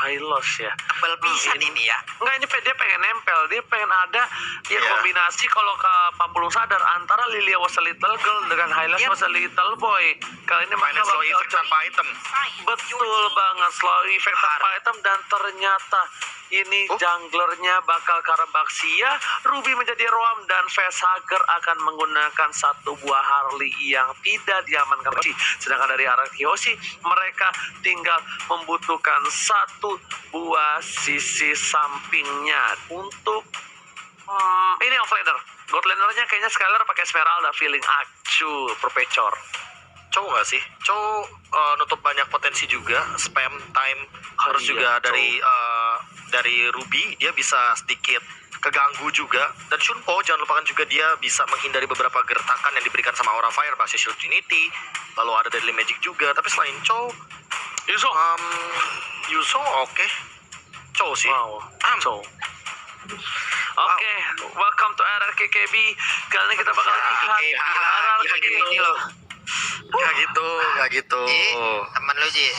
high loss ya. Tebal pisan ini ya. Enggak, ini dia pengen nempel, dia pengen ada ya kombinasi kalau ke Pak Pulung sadar antara Lilia was a little girl dengan Hylas was a little boy. Kali ini Mainnya slow effect tanpa item. Betul banget, slow effect tanpa item, dan ternyata ini junglernya bakal Karabaxia, Ruby menjadi Roam, dan Vesager akan menggunakan satu buah Harley yang tidak diamankan. Sedangkan dari arah Kyoshi, mereka tinggal membutuhkan satu buah sisi sampingnya untuk ini offlaner. Godlanernya kayaknya Skylar pakai Esmeralda, feeling acu perpecor. Chow nggak sih? Chow nutup banyak potensi juga, spam time, terus juga dari Ruby dia bisa sedikit keganggu juga, dan Shunpo jangan lupakan juga dia bisa menghindari beberapa gertakan yang diberikan sama Aura Fire, basis Shield Trinity, lalu ada Deadly Magic juga. Tapi selain Chow, Yuzo oke. Chow sih. Wow, Chow. Oke, welcome to RRKKB. Kali ini kita bakal lihat RRKKB loh. Nggak gitu. Teman lu, Ji.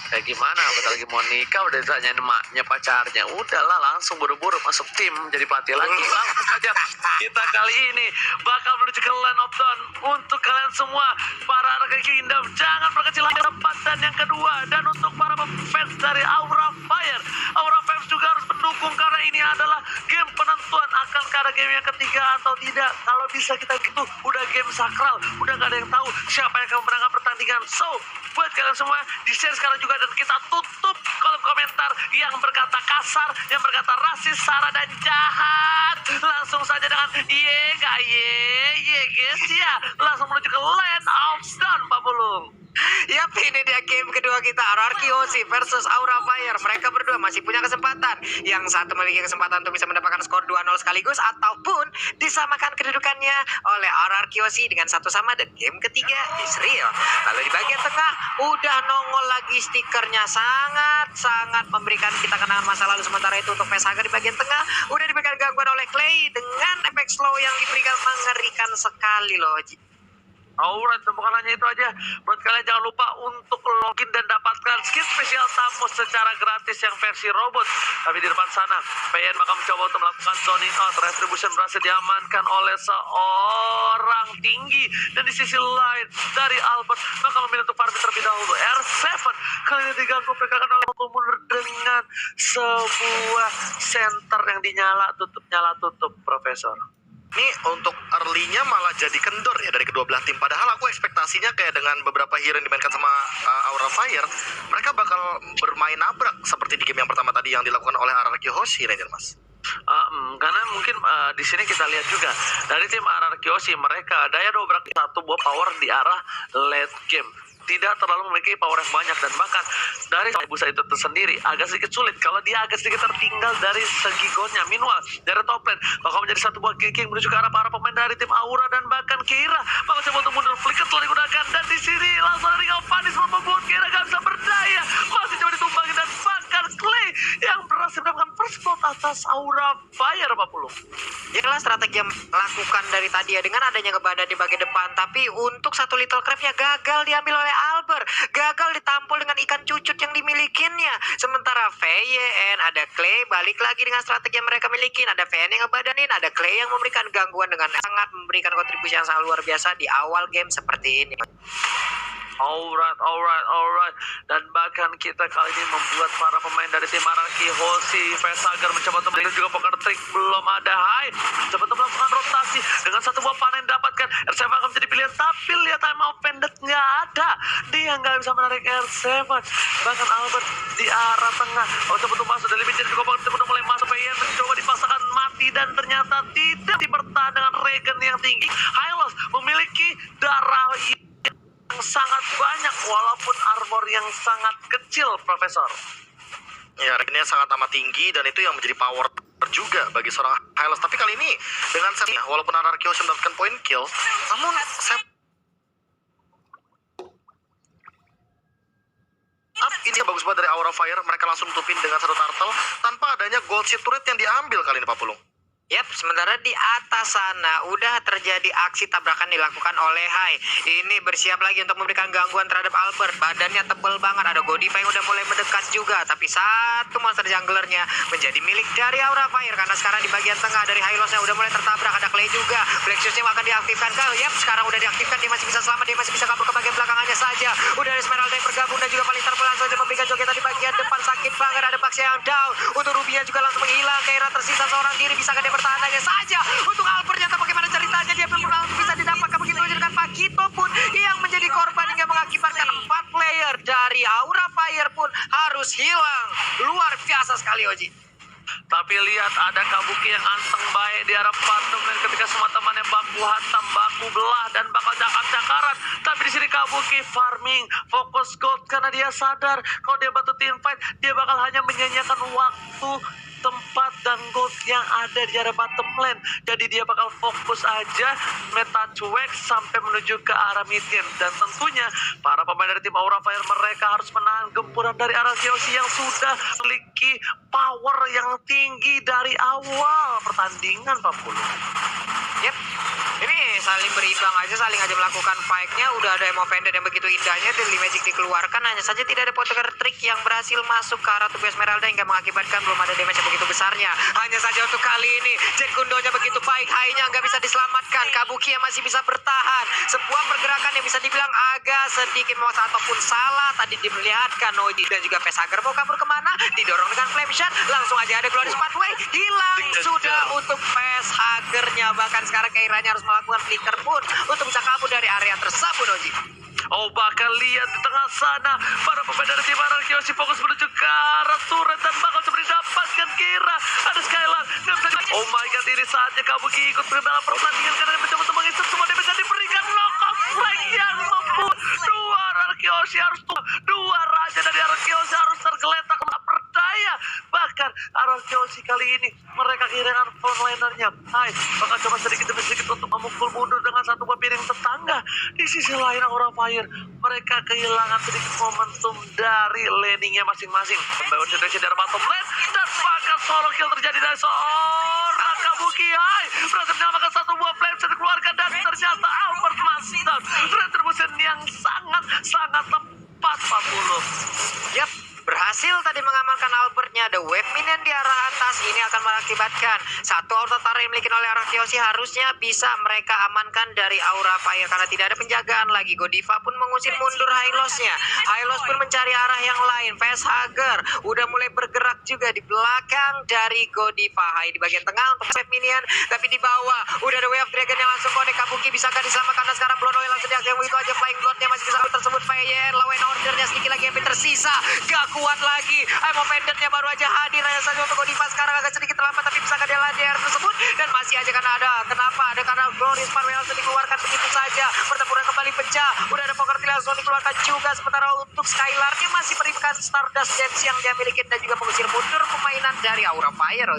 Kayak gimana? Bentar lagi mau nikah udah ditanyain emaknya pacarnya. Udahlah, langsung buru-buru masuk tim jadi pelatih lagi. Langsung saja kita kali ini bakal menuju ke Land of Dawn. Untuk kalian semua para RRQ Kingdom, jangan berkecil hati. Tempat dan yang kedua, dan untuk para fans dari Aura Fire, Aura Fans juga harus mendukung karena ini adalah game penentuan akan ada game yang ketiga atau tidak. Kalau bisa kita gitu, udah game sakral, udah gak ada yang tahu siapa yang akan memenangkan pertandingan. So, buat kalian semua di-share sekarang juga, dan kita tutup kolom komentar yang berkata kasar, yang berkata rasis, sara dan jahat. Langsung saja dengan ye guys ya, langsung menuju ke Land of Stone, Pak Pulung. Yap, ini dia game kedua kita, RRQ Hoshi versus Aura Fire. Mereka berdua masih punya kesempatan. Yang satu memiliki kesempatan untuk bisa mendapatkan skor 2-0 sekaligus, ataupun disamakan kedudukannya oleh RRQ Hoshi dengan 1-1 dan game ketiga Israel. Lalu di bagian tengah udah nongol lagi stikernya, sangat memberikan kita kenangan masa lalu. Sementara itu untuk Pesaga di bagian tengah udah diberikan gangguan oleh Clay dengan efek slow yang diberikan mengerikan sekali loh. Alright, bukan hanya itu aja. Buat kalian jangan lupa untuk login dan dapatkan skin spesial Samus secara gratis yang versi robot. Tapi di depan sana, PN bakal mencoba untuk melakukan zoning out. Retribution berhasil diamankan oleh seorang tinggi. Dan di sisi lain, dari Albert bakal memilih untuk farming terlebih dahulu. R7 kali ini diganggu pergerakan oleh mundur dengan sebuah center yang dinyala tutup, Profesor. Ini untuk early-nya malah jadi kendor ya dari kedua belah tim. Padahal aku ekspektasinya kayak dengan beberapa hero yang dimainkan sama Aura Fire, mereka bakal bermain nabrak seperti di game yang pertama tadi yang dilakukan oleh RRQ Hoshi, Ranger Mas. Karena mungkin di sini kita lihat juga dari tim RRQ Hoshi, mereka daya dobrak satu buah power di arah late game. Tidak terlalu memiliki power yang banyak, dan bahkan dari Busa itu tersendiri agak sedikit sulit kalau dia agak sedikit tertinggal dari segi goalnya. Meanwhile, dari top lane bakal menjadi satu buah kicking menuju ke arah para pemain dari tim Aura, dan bahkan Kira bakal coba untuk mundur. Flicker telah digunakan, dan di sini langsung dari Panis membuat Kira gak bisa berdaya, masih coba ditumbangin, dan bahkan Clay yang berhasil mendapatkan first blood atas Aura Fire, Pak Pulung. Inilah strategi yang lakukan dari tadi ya, dengan adanya kebadan di bagian depan. Tapi untuk satu little crabnya gagal diambil oleh Albert, gagal ditampol dengan ikan cucut yang dimilikinya. Sementara VYN, ada Clay balik lagi dengan strategi yang mereka miliki. Ada VYN yang ngebadanin, ada Clay yang memberikan gangguan dengan sangat memberikan kontribusi yang sangat luar biasa di awal game seperti ini. Alright. Dan bahkan kita kali ini membuat para pemain dari tim RRQ Hoshi, Vesagar mencoba untuk melakukan juga poker trick, belum ada high. Coba untuk melakukan rotasi dengan satu buah panen dapatkan. R7 akan menjadi pilihan, tapi lihat time out pendek nggak ada. Dia nggak bisa menarik R7. Bahkan Albert di arah tengah. Coba untuk masuk dari limit juga poker untuk mulai masuk. PN mencoba dipasangkan mati, dan ternyata tidak dibertahan dengan regen yang tinggi. Hylos memiliki darah yang sangat banyak walaupun armor yang sangat kecil, Profesor. Ya, regennya sangat amat tinggi, dan itu yang menjadi power juga bagi seorang Hylos. Tapi kali ini dengan setnya, walaupun RRQ Hoshi mendapatkan point kill, namun ini bagus banget dari Aura Fire. Mereka langsung tutupin dengan satu turtle tanpa adanya gold sheet turret yang diambil kali ini, Pak Pulung. Yap, sementara di atas sana udah terjadi aksi tabrakan dilakukan oleh Hai. Ini bersiap lagi untuk memberikan gangguan terhadap Albert. Badannya tebel banget, ada Godiva yang udah mulai mendekat juga. Tapi satu monster junglernya menjadi milik dari Aura Fire, karena sekarang di bagian tengah dari Hylosnya udah mulai tertabrak. Ada Clay juga, Black Shoes-nya akan diaktifkan. Yap, sekarang udah diaktifkan, dia masih bisa selamat, dia masih bisa kabur ke bagian belakangnya saja. Udah ada Esmeralda yang bergabung, dan juga paling terpelan saja memberikan jogetan di bagian depan. Sakit banget, ada Bugs yang down. Untuk Rubinya juga langsung menghilang. Kaira tersisa seorang diri, bisakah dia bertahan aja saja. Untuk Albert, ternyata bagaimana ceritanya, dia belum bisa didapatkan begitu saja dengan Pakito pun yang menjadi korban hingga mengakibatkan 4 player dari Aura Fire pun harus hilang. Luar biasa sekali, Oji. Tapi lihat, ada Kabuki yang anteng baik di arah patung, dan ketika semua temannya baku hantam, baku belah, dan bakal cakar-cakaran. Tapi di sini Kabuki farming, fokus gold, karena dia sadar kalau dia bantu team fight, dia bakal hanya menyanyiakan waktu, tempat, dan gold yang ada di arah bottom lane. Jadi dia bakal fokus aja meta cuek sampai menuju ke arah mid game. Dan tentunya para pemain dari tim Aura Fire, mereka harus menahan gempuran dari RRQ Hoshi yang sudah memiliki power yang tinggi dari awal pertandingan, Pak Pulung. Yep, ini saling berimbang aja, saling aja melakukan fight-nya. Udah ada emo pendek yang begitu indahnya, Deadly Magic dikeluarkan. Hanya saja tidak ada poker trick yang berhasil masuk ke arah tubuh Esmeralda hingga mengakibatkan belum ada damage yang begitu besarnya. Hanya saja untuk kali ini Jet Gundonya begitu baik, high-nya nggak bisa diselamatkan. Kabuki yang masih bisa bertahan. Sebuah pergerakan yang bisa dibilang agak sedikit mau ataupun salah tadi diperlihatkan Noji, dan juga Pesager mau kabur kemana, didorong dengan flame shot, langsung aja ada Glorious Pathway, hilang sudah untuk Pesagernya. Bahkan sekarang Kairanya harus melakukan flicker pun untuk bisa kabur dari area tersebut, Oji. Oh, bahkan lihat di tengah sana para pemain dari tim Araki Hoshi fokus menuju ke arah turret dan bakal coba didapatkan Kira. Ada Skylar, nggak bisa. Oh my god, ini saatnya Kabuki ikut ke dalam pertandingan karena dia mencoba untuk mengisap semua damage dan diberikan knockout flank yang membuat dua Araki Hoshi harus dua raja dari Araki Hoshi harus tergeletak tak berdaya. Bahkan Araki Hoshi kali ini mereka kehilangan frontlinernya. Hai, bakal coba sedikit demi sedikit untuk memukul mundur dengan satu buah piring tetangga. Di sisi lain Aura Fire mereka kehilangan sedikit momentum dari laningnya masing-masing. Membawa situasi dari bottom lane dan bakal solo kill terjadi dari seorang Kabuki. Hai, berhasil menyamakan satu buah flame set dikeluarkan dan ternyata Albert Master retribution yang sangat tepat 40. Yap, berhasil tadi mengamankan Albertnya. Ada wave minion di arah atas. Ini akan mengakibatkan satu auto turret yang dimiliki oleh Araki Hoshi harusnya bisa mereka amankan dari Aura Fire karena tidak ada penjagaan lagi. Godiva pun mengusir mundur Hylos-nya. Hylos pun mencari arah yang lain. Facehugger udah mulai bergerak juga di belakang dari Godiva. Hai di bagian tengah untuk wave minion, tapi di bawah udah ada wave dragon yang langsung connect. Kabuki bisakah diselamatkan? Karena sekarang Blood Oil langsung diaktifkan. Itu aja flying bloodnya masih bisa tersebut. Fire lawan ordernya sedikit lagi yang tersisa. Gak kuat lagi. Pendantnya baru aja hadir hanya saja untuk Godiva sekarang agak sedikit terlambat, tapi bisa dia ladder tersebut dan masih aja karena ada. Kenapa? Ada karena Glorious Power langsung dikeluarkan begitu saja. Pertempuran kembali pecah. Udah ada Poker T langsung dikeluarkan juga. Sementara untuk Skylar-nya masih berikan Stardust Dance yang dia miliki dan juga mengusir mundur permainan dari Aura Fire.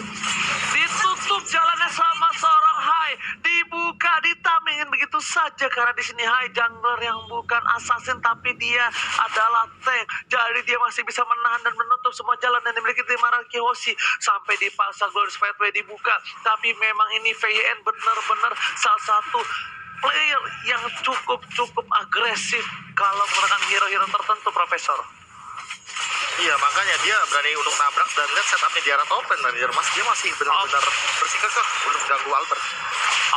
Ditutup jalannya sama seorang Hai, dibuka, ditamingin begitu saja karena di sini Hai jungler yang bukan assassin tapi dia adalah tank. Jadi dia masih bisa menahan dan menutup semua jalan yang dimiliki tim Araki Hoshi sampai dipaksa Glorious Pathway dibuka. Tapi memang ini VYN benar-benar salah satu player yang cukup agresif kalau menggunakan hero-hero tertentu, Profesor. Iya, makanya dia berani untuk nabrak dan lihat setupnya di arah top lane dan dia masih benar-benar bersikukuh untuk ganggu Albert.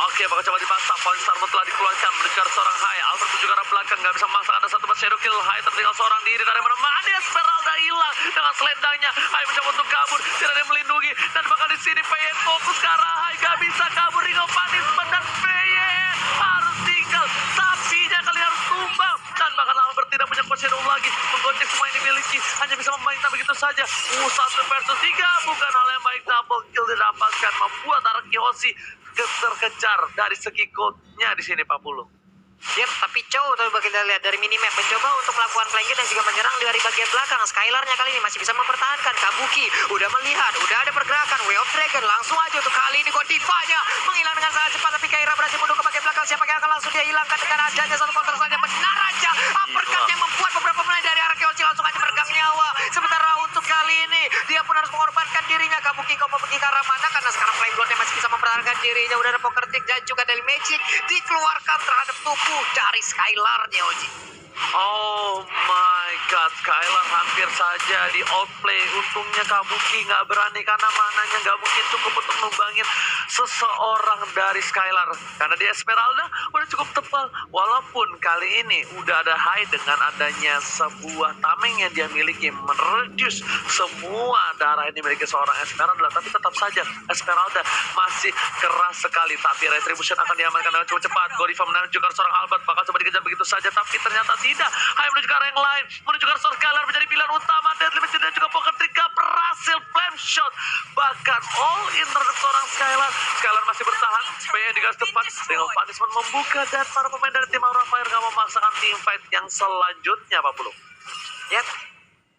Oke, bakal coba dimasak. Point Star telah dikeluarkan mendekat seorang Hai. Albert menuju ke arah belakang, nggak bisa memasang. Ada satu shadow kill. Hai tertinggal seorang diri dari mana-mana. Esmeralda hilang dengan selendangnya. Hai mencoba untuk kabur, tidak ada yang melindungi dan bakal di sini PN fokus ke arah Hai, nggak bisa kabur. Ring of Punishment dan PN harus tinggal. Sapinya kali harus tumbang dan bahkan Albert tidak punya shadow lagi. Menggocek semua yang dimiliki, hanya bisa memainkan begitu saja. 1 versus 3 bukan hal yang baik. Double kill didapatkan membuat Araki Hoshi terkejar dari segi gold-nya di sini 40. Yap, tapi Chow tapi kita lihat dari minimap mencoba untuk melakukan flanking dan juga menyerang dari bagian belakang. Skylar-nya kali ini masih bisa mempertahankan. Kabuki udah melihat, udah ada pergerakan. Way of Dragon langsung aja untuk kali ini Godiva-nya menghilang dengan sangat cepat, tapi Kaira berhasil mundur ke bagian belakang. Siapa yang akan langsung dia hilangkan dengan adanya satu counter saja. Benar aja uppercut yang membuat beberapa pemain dari Araki Hoshi langsung aja meregang nyawa. Sementara untuk kali ini dia pun harus mengorbankan dirinya. Kabuki kau mau pergi ke arah mana? Karena sekarang Flame Blood-nya masih bisa mempertahankan dirinya. Udah ada Poker Tick dan juga dari Magic dikeluarkan terhadap tubuh dari Skylar-nya, Oji. Oh my god, Skylar hampir saja di outplay. Untungnya Kabuki nggak berani karena mananya nggak mungkin cukup untuk numbangin seseorang dari Skylar. Karena di Esmeralda udah cukup tebal. Walaupun kali ini udah ada Hai dengan adanya sebuah tameng yang dia miliki mereduce semua darah yang dimiliki seorang Esmeralda. Tapi tetap saja Esmeralda masih keras sekali. Tapi Retribution akan diamankan dengan cukup cepat. Godiva menuju ke seorang Albert, bakal coba dikejar begitu saja. Tapi ternyata tidak. Hai menuju ke arah yang lain, menuju ke arah Skylar menjadi pilihan utama. Deadly Magic dan juga Poker Trick berhasil flame shot. Bahkan all in terhadap seorang Skylar. Skylar masih bertahan. PN di garis depan. Ring of Punishment membuka dan para pemain dari tim Aura Fire nggak memaksakan team fight yang selanjutnya 40. Yap.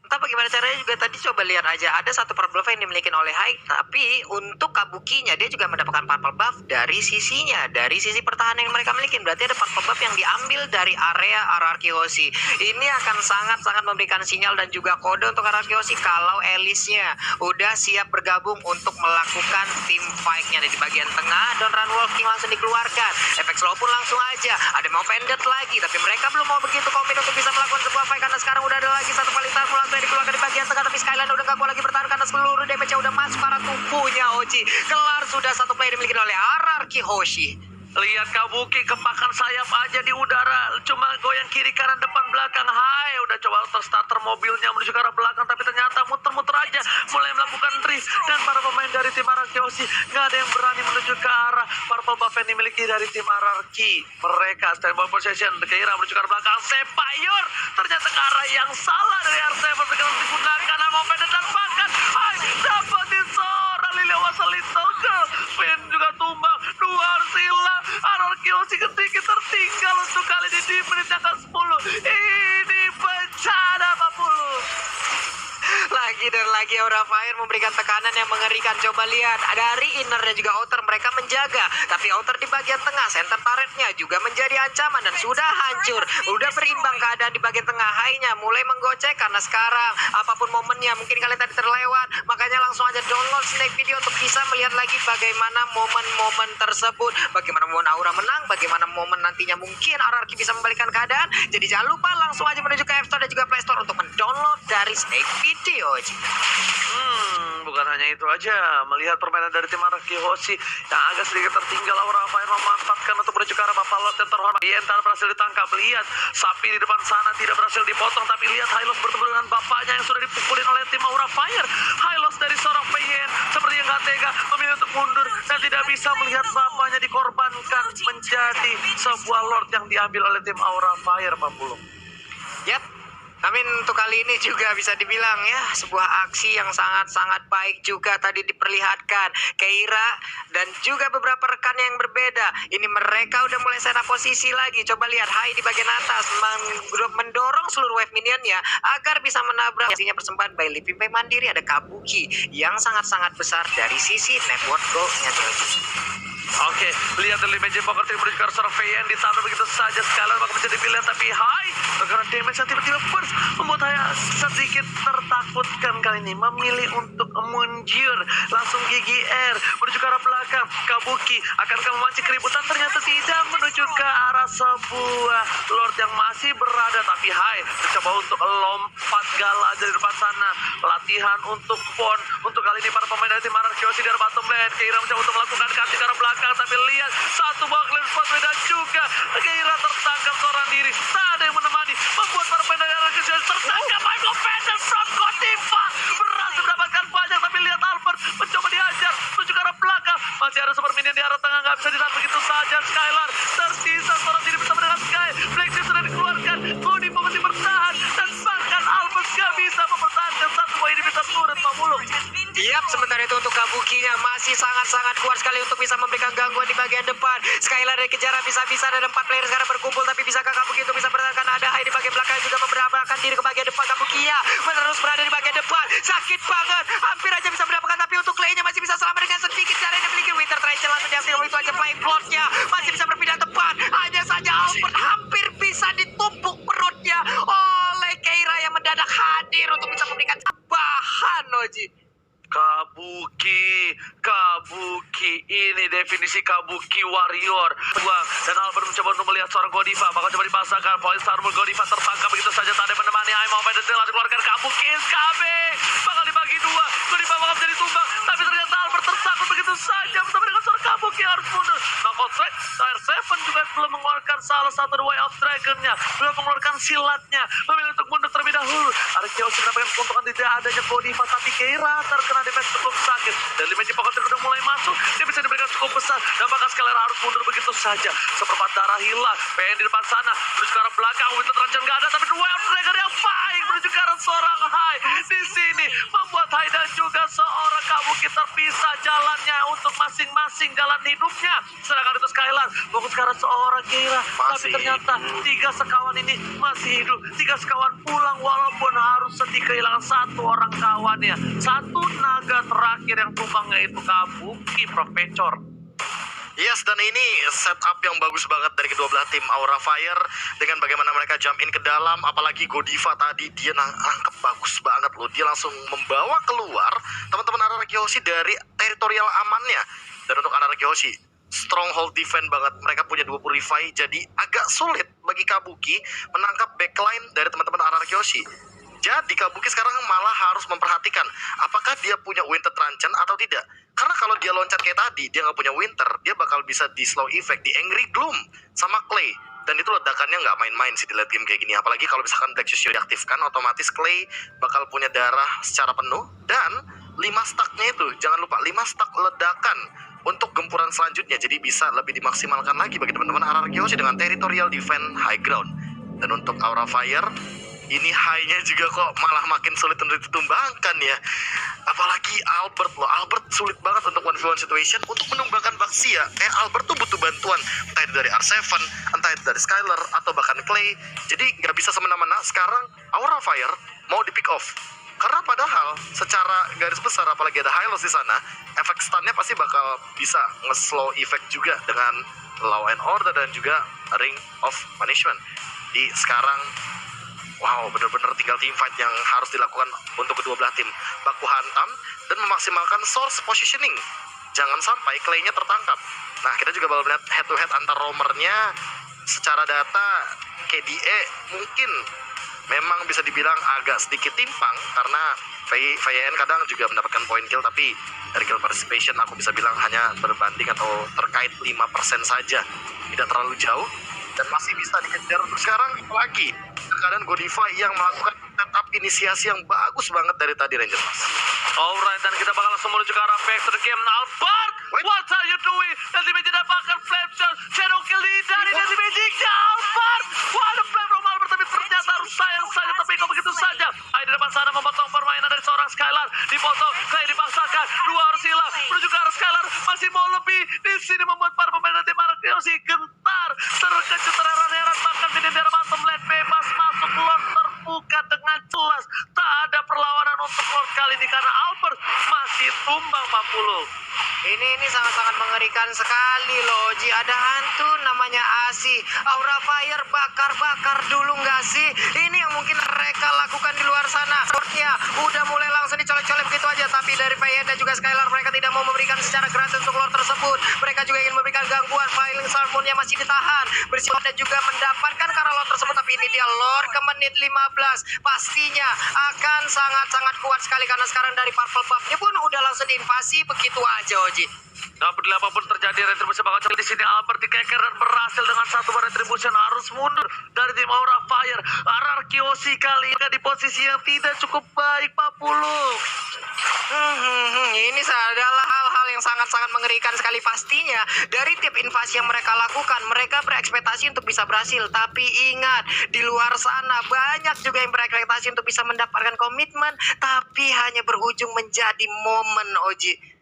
Entah bagaimana caranya juga tadi coba lihat aja ada satu purple buff yang dimiliki oleh Hai, tapi untuk Kabukinya dia juga mendapatkan purple buff dari sisinya, dari sisi pertahanan yang mereka miliki. Berarti ada purple buff yang diambil dari area Araki Hoshi. Ini akan sangat-sangat memberikan sinyal dan juga kode untuk Araki Hoshi kalau Alice-nya udah siap bergabung untuk melakukan team fight-nya. Di bagian tengah Don Run Walking langsung dikeluarkan. Efek slow pun langsung aja. Ada mau pendant lagi, tapi mereka belum mau begitu komit untuk bisa melakukan sebuah fight karena sekarang udah ada lagi satu kali tarmu langsung dikeluarkan di bagian tengah, tapi Skyline udah gak kuat lagi bertahan karena seluruh damage-nya udah masuk para tubuhnya Oji. Kelar sudah satu play dimiliki oleh Araki Hoshi. Lihat Kabuki kepakan sayap aja di udara, cuma goyang kiri kanan depan belakang. Hai, udah coba starter mobilnya menuju ke arah belakang, tapi ternyata muter-muter aja, mulai melakukan drift. Dan para pemain dari tim Arakeoshi nggak ada yang berani menuju ke arah purple buff yang dimiliki dari tim Ararki. Mereka standby possession, Keira menuju ke arah belakang, Sepayur ternyata ke arah yang salah dari R7. Sekarang digunakan Amoped dan bahkan hai, dapetin seorang Lilia Wasa Little Girl. Pin juga tumbang, dua sila. Arakeoshi sedikit tertinggal untuk kali ini di menit yang ke-10. Ini bencana 40. Lagi dan lagi Aura Fire memberikan tekanan yang mengerikan. Coba lihat, dari inner dan juga outer mereka menjaga, tapi outer di bagian tengah, center turretnya juga menjadi ancaman dan sudah hancur. Udah berimbang keadaan di bagian tengah. High-nya mulai menggocek karena sekarang apapun momennya, mungkin kalian tadi terlewat, makanya langsung aja download Snake Video untuk bisa melihat lagi bagaimana momen-momen tersebut, bagaimana momen Aura menang, bagaimana momen nantinya mungkin Ararki bisa membalikan keadaan. Jadi jangan lupa langsung aja menuju ke App Store dan juga Play Store untuk mendownload dari Snake Video. Bukan hanya itu aja, melihat permainan dari tim Arakeoshi yang agak sedikit tertinggal, Aura Fire memanfaatkan untuk menuju ke arah Bapalot yang terhormat. Yentar berhasil ditangkap, lihat sapi di depan sana tidak berhasil dipotong, tapi lihat Hylos bertemu dengan bapaknya yang sudah dipukulin oleh tim Aura Fire. Hylos dari seorang PYN seperti yang gak tega memilih untuk mundur dan tidak bisa melihat bapaknya dikorbankan menjadi sebuah Lord yang diambil oleh tim Aura Fire, Pak Pulung. Yap. Amin, untuk kali ini juga bisa dibilang ya sebuah aksi yang sangat-sangat baik juga tadi diperlihatkan. Keira dan juga beberapa rekan yang berbeda. Ini mereka udah mulai sana posisi lagi. Coba lihat Hai di bagian atas mendorong seluruh wave minionnya agar bisa menabrak. Hasilnya persembahan by Living Pay Mandiri, ada Kabuki yang sangat-sangat besar dari sisi network goal-nya. Oke, lihat dari Magic Poker Tree menuju ke arah VN ditambah begitu saja Skylar bakal menjadi pilihan, tapi hai, karena damage yang tiba-tiba burst membuat saya sedikit tertakutkan kali ini, memilih untuk mundur langsung GGR menuju ke arah belakang. Kabuki akan memancing keributan, ternyata tidak, menuju ke arah sebuah Lord yang masih berada, tapi hai, mencoba untuk lompat gala dari depan sana. Latihan untuk pon untuk kali ini para pemain dari tim Arakeoshi dari bottom lane. Keira mencoba untuk melakukan cutting ke arah belakang, tapi lihat satu buah clean spot dan juga Keira tertangkap seorang diri, tak ada yang menemani, membuat para pemain dari Arakeoshi tertangkap. Michael Pender from Godiva berhasil mendapatkan banyak, tapi lihat Albert mencoba dihajar menuju ke arah belakang, masih ada super minion di arah tengah, nggak bisa ditahan begitu saja. Skylar tersisa seorang diri bersama dengan Sky. Black Shield sudah dikeluarkan, Godiva masih bertahan dan bahkan Albert nggak bisa mempertahankan satu buah inhibitor turret, Pak Mulung. Yap, sementara itu untuk Kabukinya masih sangat-sangat kuat sekali untuk bisa memberikan gangguan di bagian depan. Skylar dari kejaran bisa-bisa, ada 4 player sekarang berkumpul, tapi bisakah Kabuki untuk bisa bertahan? Ada Hai di bagian belakang juga memberapkan diri ke bagian depan. Kabukinya menerus berada di bagian depan, sakit banget, hampir aja bisa mendapatkan, tapi untuk Clay-nya masih bisa selamat dengan sedikit cara yang dimiliki. Winter Tracer langsung diambil, itu aja Flame Plot-nya masih bisa berpindah tepat. Hanya saja Albert hampir bisa ditumpuk perutnya oleh Keira yang mendadak hadir untuk bisa memberikan tambahan, Oji. Kabuki, ini definisi Kabuki Warrior. Dan Albert mencoba untuk melihat seorang Godiva, bakal coba dipasangkan. Point Starmul Godiva tertangkap begitu saja, tak ada yang menemani. Hai mau main detail, dikeluarkan Kabuki SKB, bakal dibagi dua. Godiva bakal menjadi tumbang, tapi ternyata Albert tersangkut begitu saja bersama dengan seorang Kabuki harus mundur. Knockout strike, R7 juga belum mengeluarkan salah satu Way of Dragon-nya, belum mengeluarkan silatnya, memilih untuk mundur terlebih dahulu. Arakeoshi mendapatkan keuntungan tidak adanya Godiva, tapi Keira terkena damage cukup sakit. Dan Magic Pocket udah mulai masuk, dia bisa diberikan cukup besar, dan bakal Skylar harus mundur begitu saja. Seperempat darah hilang, PN di depan sana, terus ke arah belakang, Winter Trajan nggak ada, tapi Way of Dragon yang baik menuju ke arah seorang Hai di sini, membuat Hai dan juga seorang Kabuki terpisah jalannya untuk masing-masing jalan hidupnya. Sedangkan itu Skylar fokus ke arah seorang Keira, tapi ternyata 3 sekawan ini masih hidup. 3 sekawan pulang walaupun harus sedih kehilangan satu orang kawannya. Satu naga terakhir yang tumbangnya itu Kabuki Profesor. Yes, dan ini setup yang bagus banget dari kedua belah tim Aura Fire dengan bagaimana mereka jump in ke dalam, apalagi Godiva tadi dia nangkep bagus banget loh. Dia langsung membawa keluar teman-teman Arakeoshi dari teritorial amannya. Dan untuk Arakeoshi, stronghold defense banget. Mereka punya 2 purify, jadi agak sulit bagi Kabuki menangkap backline dari teman-teman Arakeoshi. Jadi Kabuki sekarang malah harus memperhatikan apakah dia punya Winter Truncheon atau tidak. Karena kalau dia loncat kayak tadi, dia nggak punya Winter, dia bakal bisa di slow effect, di Angry Gloom sama Clay. Dan itu ledakannya nggak main-main sih di late game kayak gini. Apalagi kalau misalkan Black Shoes diaktifkan, otomatis Clay bakal punya darah secara penuh. Dan 5 stacknya itu, jangan lupa 5 stack ledakan untuk gempuran selanjutnya. Jadi bisa lebih dimaksimalkan lagi bagi teman-teman RRQ sih dengan Territorial Defense High Ground. Dan untuk Aura Fire, ini high-nya juga kok malah makin sulit untuk ditumbangkan ya. Apalagi Albert loh, Albert sulit banget untuk 1v1 situation untuk menumbangkan Baxia. Kayak Albert tuh butuh bantuan, entah itu dari R7, entah itu dari Skylar, atau bahkan Clay. Jadi nggak bisa semena-mena. Sekarang Aura Fire mau di pick off. Karena padahal secara garis besar, apalagi ada Hylos di sana, efek stunnya pasti bakal bisa nge-slow effect juga dengan Law and Order dan juga Ring of Punishment. Di sekarang, wow, bener-bener tinggal team fight yang harus dilakukan untuk kedua belah tim. Baku hantam dan memaksimalkan source positioning. Jangan sampai Clay-nya tertangkap. Nah, kita juga bakal melihat head-to-head antar roamernya. Secara data, KDA mungkin memang bisa dibilang agak sedikit timpang. Karena VYN kadang juga mendapatkan point kill. Tapi dari kill participation aku bisa bilang hanya berbanding atau terkait 5% saja. Tidak terlalu jauh. Dan masih bisa dikejar untuk sekarang lagi. Keadaan Godiva yang melakukan setup inisiasi yang bagus banget dari tadi Ranger Mas. Alright, dan kita bakal langsung menuju ke arah Vector Game. Albert, what are you doing? Nanti Magic dapatkan flame shot. Shadow kill dari Nanti Magicnya. Albert, what a play from Albert. Tapi ternyata harus sayang saja. Tapi kok begitu saja. Ayo di depan sana memotong permainan dari seorang Skylar. Dipotong, Clay dipaksakan. Dua harus hilang. Menuju ke arah Skylar. Masih mau lebih. Di sini membuat para pemain tim RRQ gentar. Terkejut, terheran-heran. Bahkan di daerah bottom lane bebas masuk. Lord terbuka dengan jelas. Tak ada perlawanan untuk Lord kali ini. Karena Albert masih tumbang 40. Ini sangat-sangat mengerikan sekali loh, Ji. Ada hantu namanya Asi. Aura Fire bakar-bakar dulu nggak sih? Ini yang mungkin mereka lakukan di luar sana. Swordnya udah mulai langsung dicolek-colek begitu aja. Tapi dari VN dan juga Skylar, mereka tidak mau memberikan secara gratis untuk Lord tersebut. Mereka juga ingin memberikan gangguan. Filing Salmonnya masih ditahan. Bersifat dan juga mendapatkan karena Lord tersebut. Tapi ini dia Lord ke menit 15. Pastinya akan sangat-sangat kuat sekali. Karena sekarang dari Purple Buff-nya pun udah langsung diinvasi begitu aja, Oji. Gak peduli apapun terjadi, Retribution bakal coba di sini. Albert dikeker dan berhasil dengan satu bar Retribution harus mundur dari tim Aura Fire. RRQC kali ini di posisi yang tidak cukup baik, Pak Pulung. Ini adalah hal-hal yang sangat-sangat mengerikan sekali pastinya. Dari tip invasi yang mereka lakukan, mereka berekspektasi untuk bisa berhasil. Tapi ingat, di luar sana banyak juga yang berekspektasi untuk bisa mendapatkan komitmen, tapi hanya berujung menjadi momen, Oji.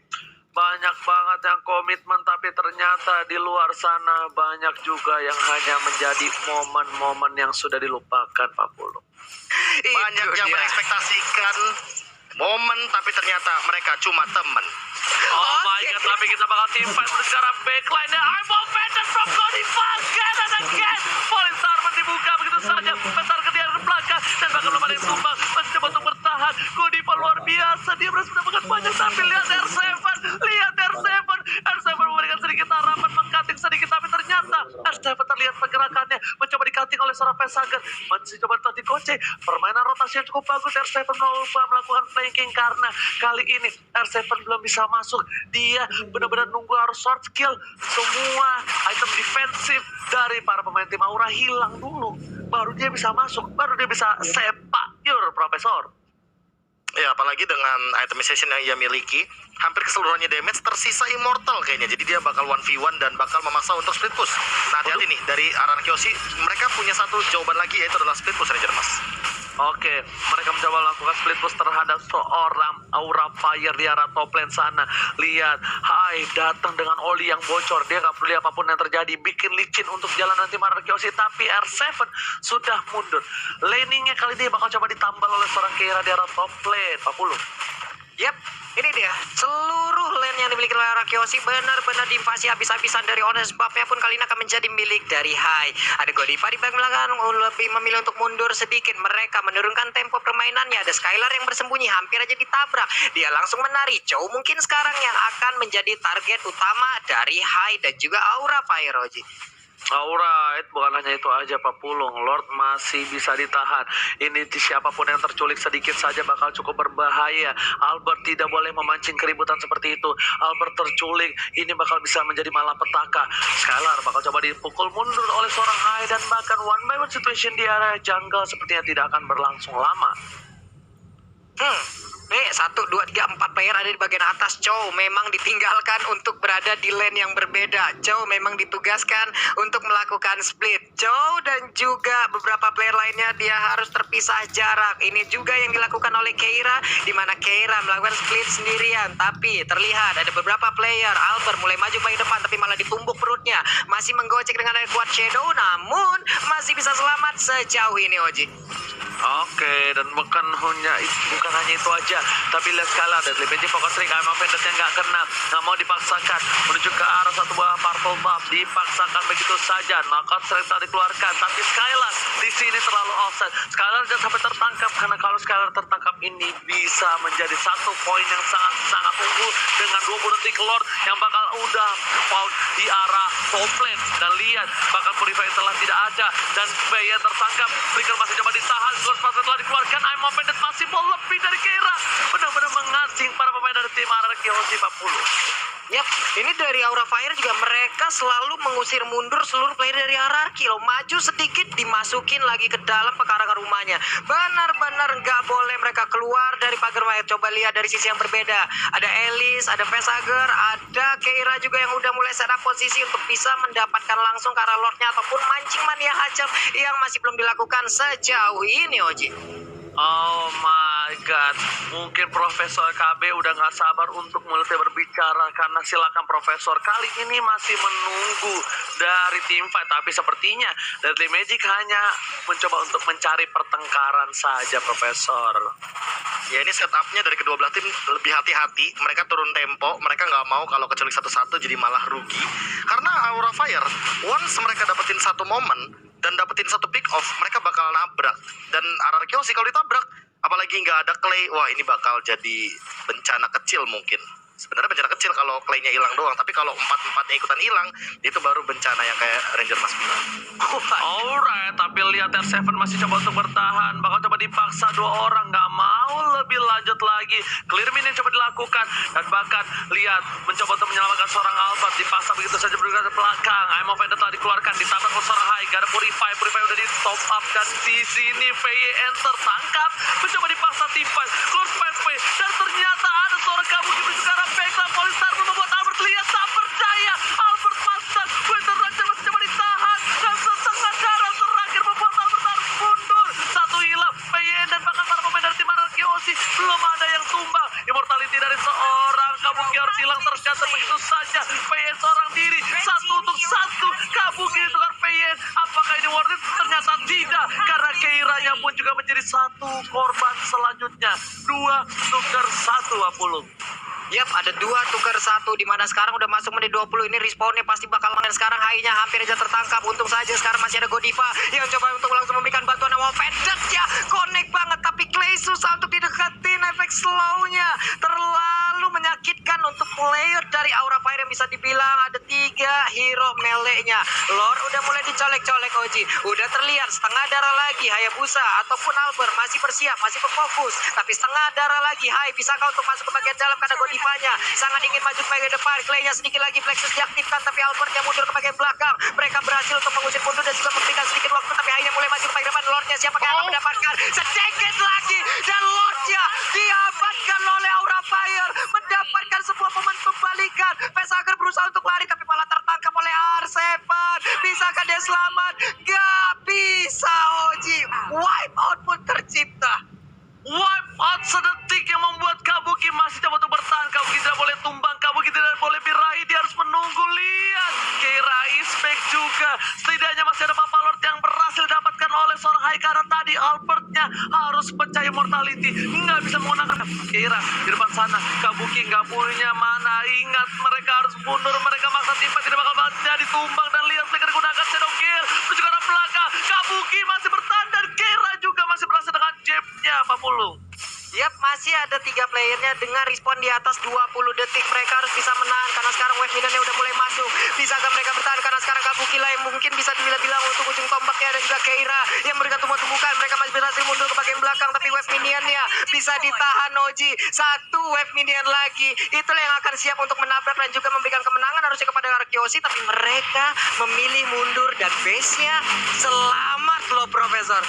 Banyak banget yang komitmen, tapi ternyata di luar sana banyak juga yang hanya menjadi momen-momen yang sudah dilupakan, Pak Pulung. Banyak yang berekspektasikan momen, tapi ternyata mereka cuma temen. Oh my god, tapi kita bakal team fight secara backline. I'm offended from Godiva again and again. Falling Sarman dibuka begitu saja. Besar ke dia ke belakang dan bahkan belum ada yang tumbang. Masih coba untuk bertahan. Godiva luar biasa. Dia berhasil mendapatkan banyak, tapi lihat R7. Lihat R7. R7 memberikan sedikit harapan, mengkating sedikit, tapi ternyata R7 terlihat pergerakannya. Mencoba dikating oleh seorang Vesager. Masih coba untuk dikocek. Permainan rotasi yang cukup bagus. R7 mencoba melakukan flanking karena kali ini R7 belum bisa masuk. Dia benar-benar nunggu harus short skill. Semua item defensif dari para pemain tim Aura hilang dulu. Baru dia bisa masuk. Baru dia bisa sepak pure, Profesor. Ya, apalagi dengan itemization yang ia miliki, hampir keseluruhannya damage tersisa immortal kayaknya. Jadi dia bakal 1v1 dan bakal memaksa untuk split push. Nah, hati-hati nih, dari RRQ mereka punya satu jawaban lagi, yaitu adalah split push, Ranger Mas. Oke, mereka mencoba melakukan split push terhadap seorang Aura Fire di arah top lane sana. Lihat, Hai datang dengan oli yang bocor. Dia gak peduli apapun yang terjadi, bikin licin untuk jalan nanti RRQ. Tapi R7 sudah mundur. Laningnya kali ini bakal coba ditambal oleh seorang Keira di arah top lane. 40. Yap, ini dia. Seluruh lane yang dimiliki oleh RRQ benar-benar diinvasi habis-habisan. Dari Honest Buff-nya pun kali ini akan menjadi milik dari Hai. Ada Godiva di bagian belakang, lebih memilih untuk mundur sedikit. Mereka menurunkan tempo permainannya. Ada Skylar yang bersembunyi, hampir aja ditabrak. Dia langsung menari. Chow mungkin sekarang yang akan menjadi target utama dari Hai dan juga Aura Fire, Oji. Alright, bukan hanya itu aja Pak Pulung, Lord masih bisa ditahan. Ini siapapun yang terculik sedikit saja bakal cukup berbahaya. Albert tidak boleh memancing keributan seperti itu. Albert terculik, ini bakal bisa menjadi malapetaka. Skylar bakal coba dipukul mundur oleh seorang Hai dan bahkan one by one situation di area jungle sepertinya tidak akan berlangsung lama. Nih 1, 2, 3, 4 player ada di bagian atas. Chow memang ditinggalkan untuk berada di lane yang berbeda. Chow memang ditugaskan untuk melakukan split. Chow dan juga beberapa player lainnya dia harus terpisah jarak. Ini juga yang dilakukan oleh Keira, di mana Keira melakukan split sendirian. Tapi terlihat ada beberapa player. Albert mulai maju paling depan tapi malah ditumbuk perutnya. Masih menggocek dengan air kuat Shadow, namun masih bisa selamat sejauh ini Oji. Oke, dan bukan hanya itu aja, tapi lihat skala Deadly Magic Focus Ring, I'm offended yang nggak kena, nggak mau dipaksakan menuju ke arah satu buah purple buff, dipaksakan begitu saja. Knockout Strike telah dikeluarkan, tapi Skylar di sini terlalu offset. Skylar jangan sampai tertangkap, karena kalau Skylar tertangkap ini bisa menjadi satu poin yang sangat unggul dengan 20 detik Lord yang bakal udah foul di arah top lane. Dan lihat, bahkan Purify telah tidak ada dan Baya tertangkap. Flicker masih coba ditahan, Ghostbuster telah dikeluarkan. I'm offended masih mau lebih dari Keira, benar-benar mengasing para pemain dari tim RRQ Oji 40. Yap, ini dari Aura Fire juga mereka selalu mengusir mundur seluruh player dari hierarki loh. Maju sedikit dimasukin lagi ke dalam pekarangan rumahnya. Benar-benar nggak boleh mereka keluar dari pagar mayat. Coba lihat dari sisi yang berbeda. Ada Elise, ada Vesager, ada Keira juga yang udah mulai set up posisi untuk bisa mendapatkan langsung ke arah Lordnya ataupun mancing mania hajam yang masih belum dilakukan sejauh ini Oji. Oh my god, mungkin Profesor KB udah gak sabar untuk mulai berbicara, karena silakan Profesor, kali ini masih menunggu dari tim fight. Tapi sepertinya Deadly Magic hanya mencoba untuk mencari pertengkaran saja Profesor. Ya ini setupnya dari kedua belah tim lebih hati-hati. Mereka turun tempo, mereka nggak mau kalau kecuali satu-satu jadi malah rugi. Karena Aura Fire, once mereka dapetin satu momen dan dapetin satu pick off, mereka bakal nabrak. Dan RRQ sih kalau ditabrak, apalagi nggak ada Clay, wah ini bakal jadi bencana kecil mungkin. Sebenarnya bencana kecil kalau Clay-nya hilang doang, tapi kalau empat-empatnya ikutan hilang, itu baru bencana yang kayak Ranger Mas bilang. Alright, tapi lihat R7 masih coba untuk bertahan, bakal coba dipaksa dua orang, nggak mau lebih lanjut lagi. Clear minion coba dilakukan, dan bahkan lihat mencoba untuk menyelamatkan seorang Albert, dipaksa begitu saja bergerak ke belakang. I'm offended telah dikeluarkan, ditabrak oleh seorang Hai, gak ada Purify udah di top up, dan di sini VYN tertangkap, mencoba dipaksa tim fight, close fight, dan ternyata ada seorang Kabuki menuju ke arah backline. Polystar membuat Albert lihat tak percaya. Albert pasang, Winter Ranger masih coba ditahan, dan setengah darah terakhir membuat Albert harus mundur. Satu hilang, VYN dan bahkan para pemain dari tim RRQ belum ada yang tumbang. Immortality dari seorang Kabuki harus hilang tercatat begitu saja. VYN seorang diri, satu untuk satu. Kabuki ditukar VYN, apakah ini worth it? Ternyata tidak, karena Keiranya pun juga menjadi satu korban selanjutnya. 2 tukar 1 Apulung. Yap, ada 2 tukar 1 di mana sekarang udah masuk menit 20. Ini respawnnya pasti bakal main. Sekarang Hai-nya hampir aja tertangkap. Untung saja sekarang masih ada Godiva yang coba untuk langsung memberikan bantuan. Yang mau pendek ya, connect banget. Tapi Clay susah untuk dideketin. Efek slow-nya terlalu menyakitkan untuk player dari Aura Fire yang bisa dibilang ada 3 hero melee-nya. Lord udah mulai dicolek-colek Oji. Udah terlihat setengah darah lagi. Hayabusa ataupun Albert masih bersiap, masih berfokus. Tapi setengah darah lagi. Hai, bisakah untuk masuk ke bagian dalam karena Godiva sangat ingin maju ke bagian depan. Clay-nya sedikit lagi Plexus diaktifkan, tapi Albert yang mundur ke bagian belakang. Mereka berhasil untuk mengusir mundur dan juga memberikan sedikit waktu, tapi akhirnya mulai maju ke bagian depan. Lordnya siapakah yang akan mendapatkan sedikit lagi, dan Lordnya diamankan oleh Aura Fire, mendapatkan sebuah momentum balikan. Vesager berusaha untuk lari tapi malah tertangkap oleh R7. Bisakah dia selamat? Gak bisa Oji. Wipe out pun tercipta. Wipe out sedetik yang membuat Kabuki masih coba untuk bertahan. Kabuki tidak boleh tumbang, Kabuki tidak boleh birahi, dia harus menunggu. Lihat, Keira Ispek juga. Setidaknya masih ada Papa Lord yang berhasil didapatkan oleh seorang Hai, karena tadi Albertnya harus pecah immortality, nggak bisa menggunakan. Keira di depan sana, Kabuki nggak punya mana. Ingat, mereka harus mundur, mereka maksa timpa tidak bakal jadi tumbang. Dan lihat mereka gunakan Shadow Kill menuju ke arah belakang. Kabuki masih bertahan dan Keira juga masih berhasil dengan jabnya Pak Pulung. Yap, masih ada 3 player hanya dengan respon di atas 20 detik. Mereka harus bisa menang karena sekarang wave minionnya udah mulai masuk. Bisakah mereka bertahan karena sekarang Kabuki lah yang mungkin bisa dibilang untuk ujung tombaknya, dan juga Keira yang memberikan tumbuh-tumbukan. Mereka masih berhasil mundur ke bagian belakang, tapi wave minionnya bisa ditahan Oji. Satu wave minion lagi, itulah yang akan siap untuk menabrak dan juga memberikan kemenangan harusnya kepada Arkeoshi, tapi mereka memilih mundur dan base-nya selamat loh Profesor.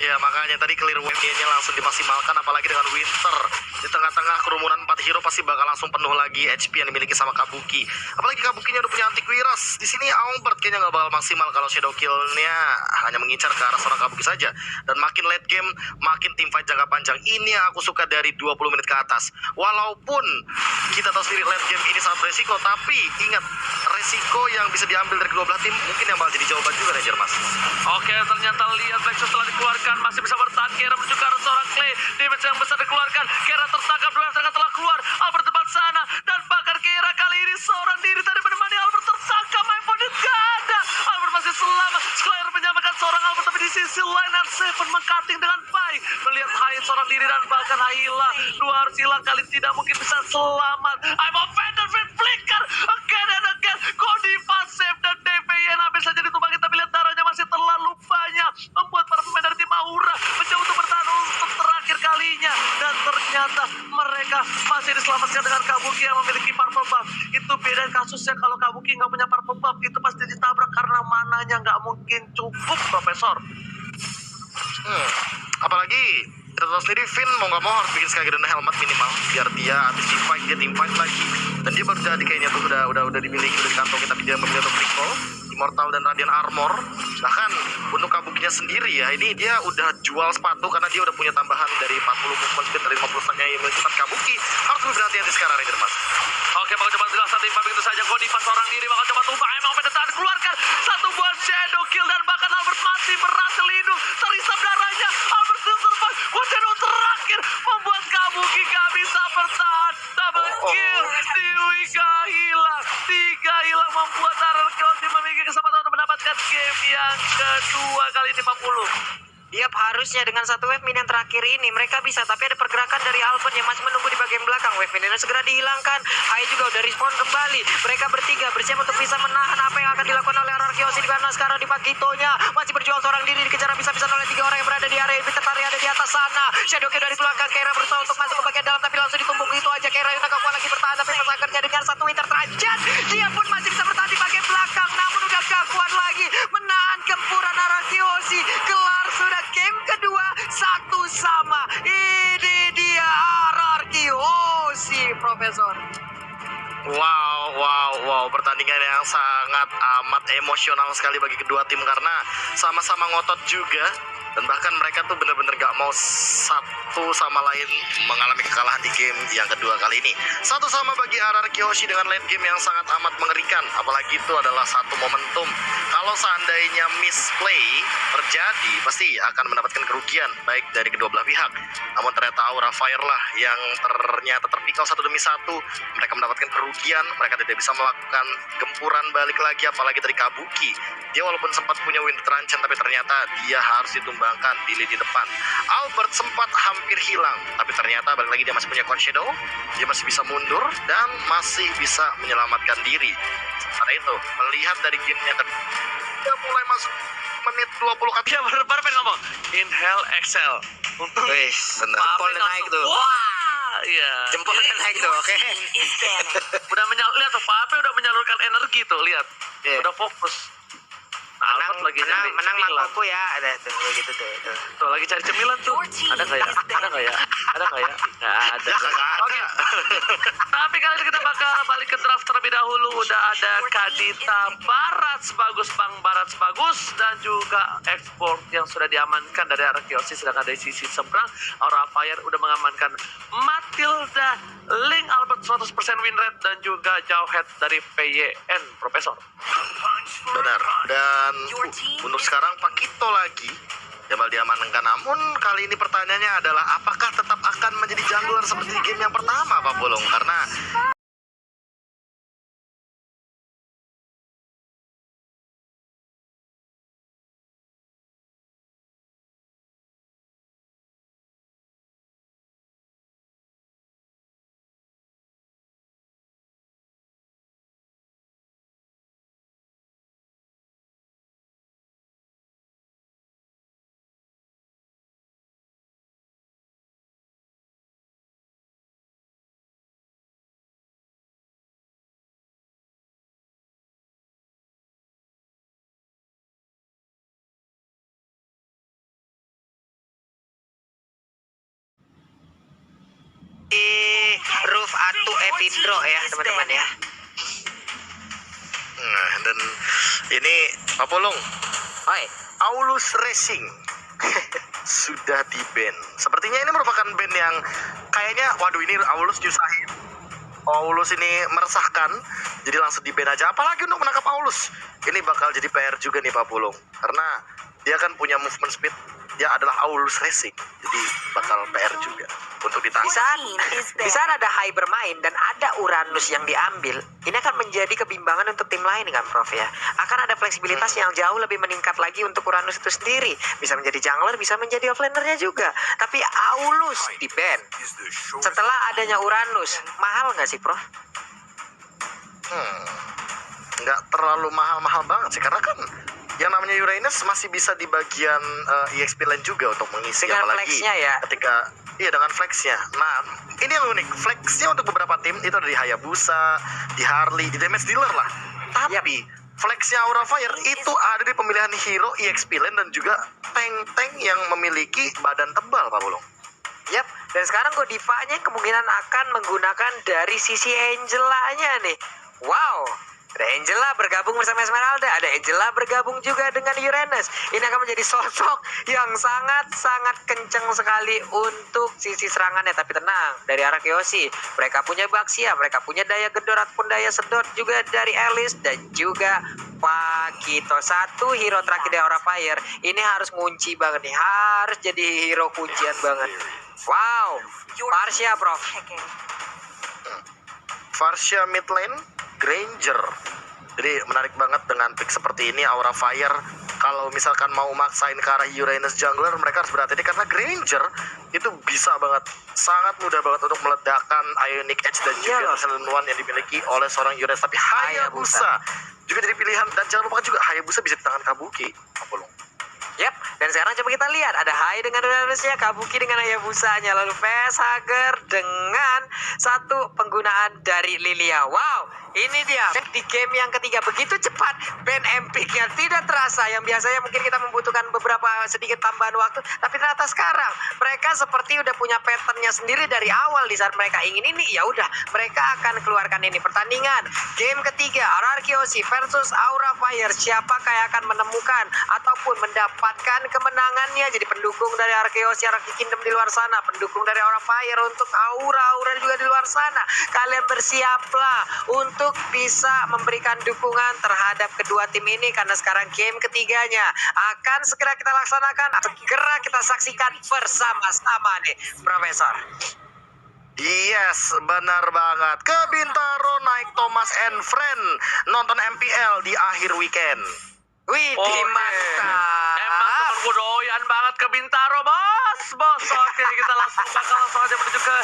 Ya makanya tadi clear wave-nya langsung dimaksimalkan, apalagi dengan Winter di tengah-tengah kerumunan 4 hero pasti bakal langsung penuh lagi HP yang dimiliki sama Kabuki. Apalagi Kabukinya udah punya antivirus. Di sini Albert kayaknya nggak bakal maksimal kalau shadow kill-nya hanya mengincar ke arah seorang Kabuki saja. Dan makin late game, makin teamfight jangka panjang. Ini yang aku suka dari 20 menit ke atas. Walaupun kita tahu sendiri late game ini sangat resiko, tapi ingat resiko yang bisa diambil dari kedua belah tim mungkin yang bakal jadi jawaban juga Ranger Mas. Oke, ternyata lihat Nexus telah dikeluarkan, masih bisa bertahan. Kera menuju ke arah seorang Clay, damage yang besar dikeluarkan. Kera tertangkap, dua yang telah keluar. Albert tempat sana, dan bahkan Kera kali ini seorang diri tadi menemani Albert tersangka. My phone gak ada. Albert masih selamat. Squire menyamakan seorang Albert, tapi di sisi lain Seven mengcutting dengan baik. Melihat Hyde seorang diri dan bahkan Haila. Dua harus hilang, kali tidak mungkin bisa selamat. I'm offended with flicker again and again. Godiva save dan DPN hampir saja ditumpangi, tapi lihat darahnya masih terlalu banyak, membuat para pemain dari tim Aura mencoba untuk bertahan untuk terakhir kalinya, dan ternyata mereka masih diselamatkan dengan Kabuki yang memiliki purple buff. Itu beda kasusnya kalau Kabuki nggak punya purple buff, itu pasti ditabrak karena mananya nggak mungkin cukup, Profesor. Apalagi kita tahu sendiri Finn mau nggak mau harus bikin sekali dan helmet minimal biar dia habis teamfight dia teamfight lagi, dan dia baru jadi kayaknya tuh udah dimiliki, udah dikantongi, tapi dia memilih untuk recall Immortal dan Radiant Armor. Bahkan untuk Kabukinya sendiri ya, ini dia udah jual sepatu karena dia udah punya tambahan dari 40 movement speed dari 50%-nya yang memiliki Kabuki. Harus lebih berhati-hati sekarang Ranger Mas. Oke, bakal coba jelas satu impact begitu saja. Godiva seorang diri bakal coba tumbang. Emang pendetaan keluarkan satu buah shadow kill, dan bahkan Albert masih berhasil hidup. Terisap darahnya, Albert still survive. Buat shadow terakhir membuat Kabuki gak bisa bertahan. Double kill, Dewi gak hilang. 3 hilang membuat Arkeoshi memiliki kesempatan untuk mendapatkan game yang kedua kali ini 50. Yap, harusnya dengan satu wave minion terakhir ini mereka bisa, tapi ada pergerakan dari Albert yang masih menunggu di bagian belakang. Wave minion segera dihilangkan. Hai juga udah respawn kembali. Mereka bertiga bersiap untuk bisa menahan apa yang akan dilakukan oleh Arkeoshi, karena sekarang di Pagitonya masih berjuang seorang diri, dikejar habis-habisan oleh 3 orang yang berada di area Epicentary ada di atas sana. Shadow Kill dari keluarga. Kera berusaha untuk masuk ke bagian dalam, tapi langsung ditumbuk itu aja. Kera yang agak kuat lagi bertahan, tapi masakernya dengan satu winter terajat. Dia pun masih bisa bertahan di bagian belakang, namun udah gak kuat lagi menahan gempuran Arkeoshi. Kelar sudah game kedua, 1-1. Ini dia Arkeoshi, Profesor. Wow, pertandingan yang sangat amat emosional sekali bagi kedua tim karena sama-sama ngotot juga, dan bahkan mereka tuh bener-bener gak mau satu sama lain mengalami kekalahan di game yang kedua kali ini. Satu sama bagi Arkeoshi dengan late game yang sangat amat mengerikan, apalagi itu adalah satu momentum. Kalau seandainya misplay terjadi, pasti akan mendapatkan kerugian baik dari kedua belah pihak. Namun ternyata Aura Fire lah yang ternyata terpikau satu demi satu. Mereka mendapatkan kerugian, mereka tidak bisa melakukan gempuran balik lagi, apalagi dari Kabuki. Dia walaupun sempat punya win terancam, tapi ternyata dia harus ditumbangkan di lini depan. Albert sempat hampir hilang, tapi ternyata balik lagi dia masih punya Cone Shadow. Dia masih bisa mundur dan masih bisa menyelamatkan diri. Karena itu, melihat dari gamenya dia mulai masuk menit 20 kali. Ya, baru pengen ngomong inhale, exhale. Wes, jempolnya naik tuh. Wah, iya. Jempolnya naik tuh, oke. Team is banning. Udah lihat tuh, Pape udah menyalurkan energi tuh, lihat. Iya. Udah fokus. Nah, Albert lagi nyari menang cemilan. mangkokku ya, ada tuh gitu tuh. Tuh lagi cari cemilan tuh. Ada nggak ya? Nggak ada. Oke. Tapi kali ini kita bakal balik ke draft terlebih dahulu. Udah ada Kadita Barat bagus, Bang Barat bagus, dan juga export yang sudah diamankan dari Arkeoshi. Sedangkan dari sisi seberang Aura Fire udah mengamankan Matilda, Link Albert 100% win rate, dan juga Jauhead dari PYN, Profesor. Benar. Dan untuk sekarang Pakito lagi yang bakal diamankan. Namun kali ini pertanyaannya adalah apakah tetap akan menjadi jungler seperti di game yang pertama, Pak Bolong? Karena Roof Atu Epidro ya teman-teman ya. Nah, dan ini Pak Pulung, Oi. Aulus Racing sudah di-ban. Sepertinya ini merupakan band yang kayaknya, waduh ini Aulus nyusahin. Aulus ini meresahkan, jadi langsung di-ban aja. Apalagi untuk menangkap Aulus. Ini bakal jadi PR juga nih Pak Pulung, karena dia kan punya movement speed. Dia adalah Aulus Racing, jadi bakal PR juga untuk Di ditangkap. saat ada Hai bermain dan ada Uranus yang diambil, ini akan menjadi kebimbangan untuk tim lain kan Prof ya. Akan ada fleksibilitas yang jauh lebih meningkat lagi untuk Uranus itu sendiri. Bisa menjadi jungler, bisa menjadi offlanernya juga. Tapi Aulus di ban setelah adanya Uranus, mahal nggak sih Prof? Nggak terlalu mahal-mahal banget sih, karena kan yang namanya Uranus masih bisa di bagian EXP lane juga untuk mengisi, Dengan apalagi flexnya ya. ketika dengan flexnya. Nah, ini yang unik, flexnya untuk beberapa tim itu ada di Hayabusa, di Harley, di damage dealer lah. Tapi flexnya Aura Fire itu ada di pemilihan hero EXP lane dan juga tank-tank yang memiliki badan tebal, Pak Bulung. Yap, dan sekarang Godiva-nya kemungkinan akan menggunakan dari sisi Angela-nya nih. Wow, ada Angela bergabung bersama Esmeralda, ada Angela bergabung juga dengan Uranus. Ini akan menjadi sosok yang sangat-sangat kenceng sekali untuk sisi serangannya. Tapi tenang, dari arah Kyoshi, mereka punya Baxia, mereka punya daya gedor ataupun daya sedot juga dari Alice dan juga Pakito. Satu hero terakhir dari Aura Fire, ini harus ngunci banget nih, harus jadi hero kuncian banget. Wow, Parsia Prof. Farsia mid lane, Granger. Jadi menarik banget dengan pick seperti ini Aura Fire. Kalau misalkan mau maksain ke arah Uranus jungler, mereka harus berhati-hati karena Granger itu bisa banget, sangat mudah banget untuk meledakkan Ionic Edge dan juga Silent One yang dimiliki oleh seorang Uranus. Tapi Hayabusa juga jadi pilihan, dan jangan lupa juga Hayabusa bisa di tangan Kabuki. Yap, dan sekarang coba kita lihat ada Hai dengan Uranusnya, Kabuki dengan Hayabusanya, lalu Facehugger dengan satu penggunaan dari Lilia. Wow, ini dia di game yang ketiga begitu cepat ban empiknya tidak terasa. Yang biasanya mungkin kita membutuhkan beberapa sedikit tambahan waktu, tapi ternyata sekarang mereka seperti udah punya patternnya sendiri dari awal. Di saat mereka ingin ini, ya udah mereka akan keluarkan ini. Pertandingan game ketiga RRQ Kyoshi versus Aura Fire, siapakah yang akan menemukan ataupun mendapatkan kemenangannya? Jadi pendukung dari Arkeosi, Araki Kingdom di luar sana, pendukung dari Aura Fire untuk Aura juga di luar sana. Kalian bersiaplah untuk bisa memberikan dukungan terhadap kedua tim ini, karena sekarang game ketiganya akan segera kita laksanakan, segera kita saksikan bersama-sama nih, Profesor. Yes, benar banget. Ke Bintaro naik Thomas and Friend nonton MPL di akhir weekend. Wih, mantap. Emang temen gue doyan banget ke Bintaro, bos. Oke, kita langsung aja menuju ke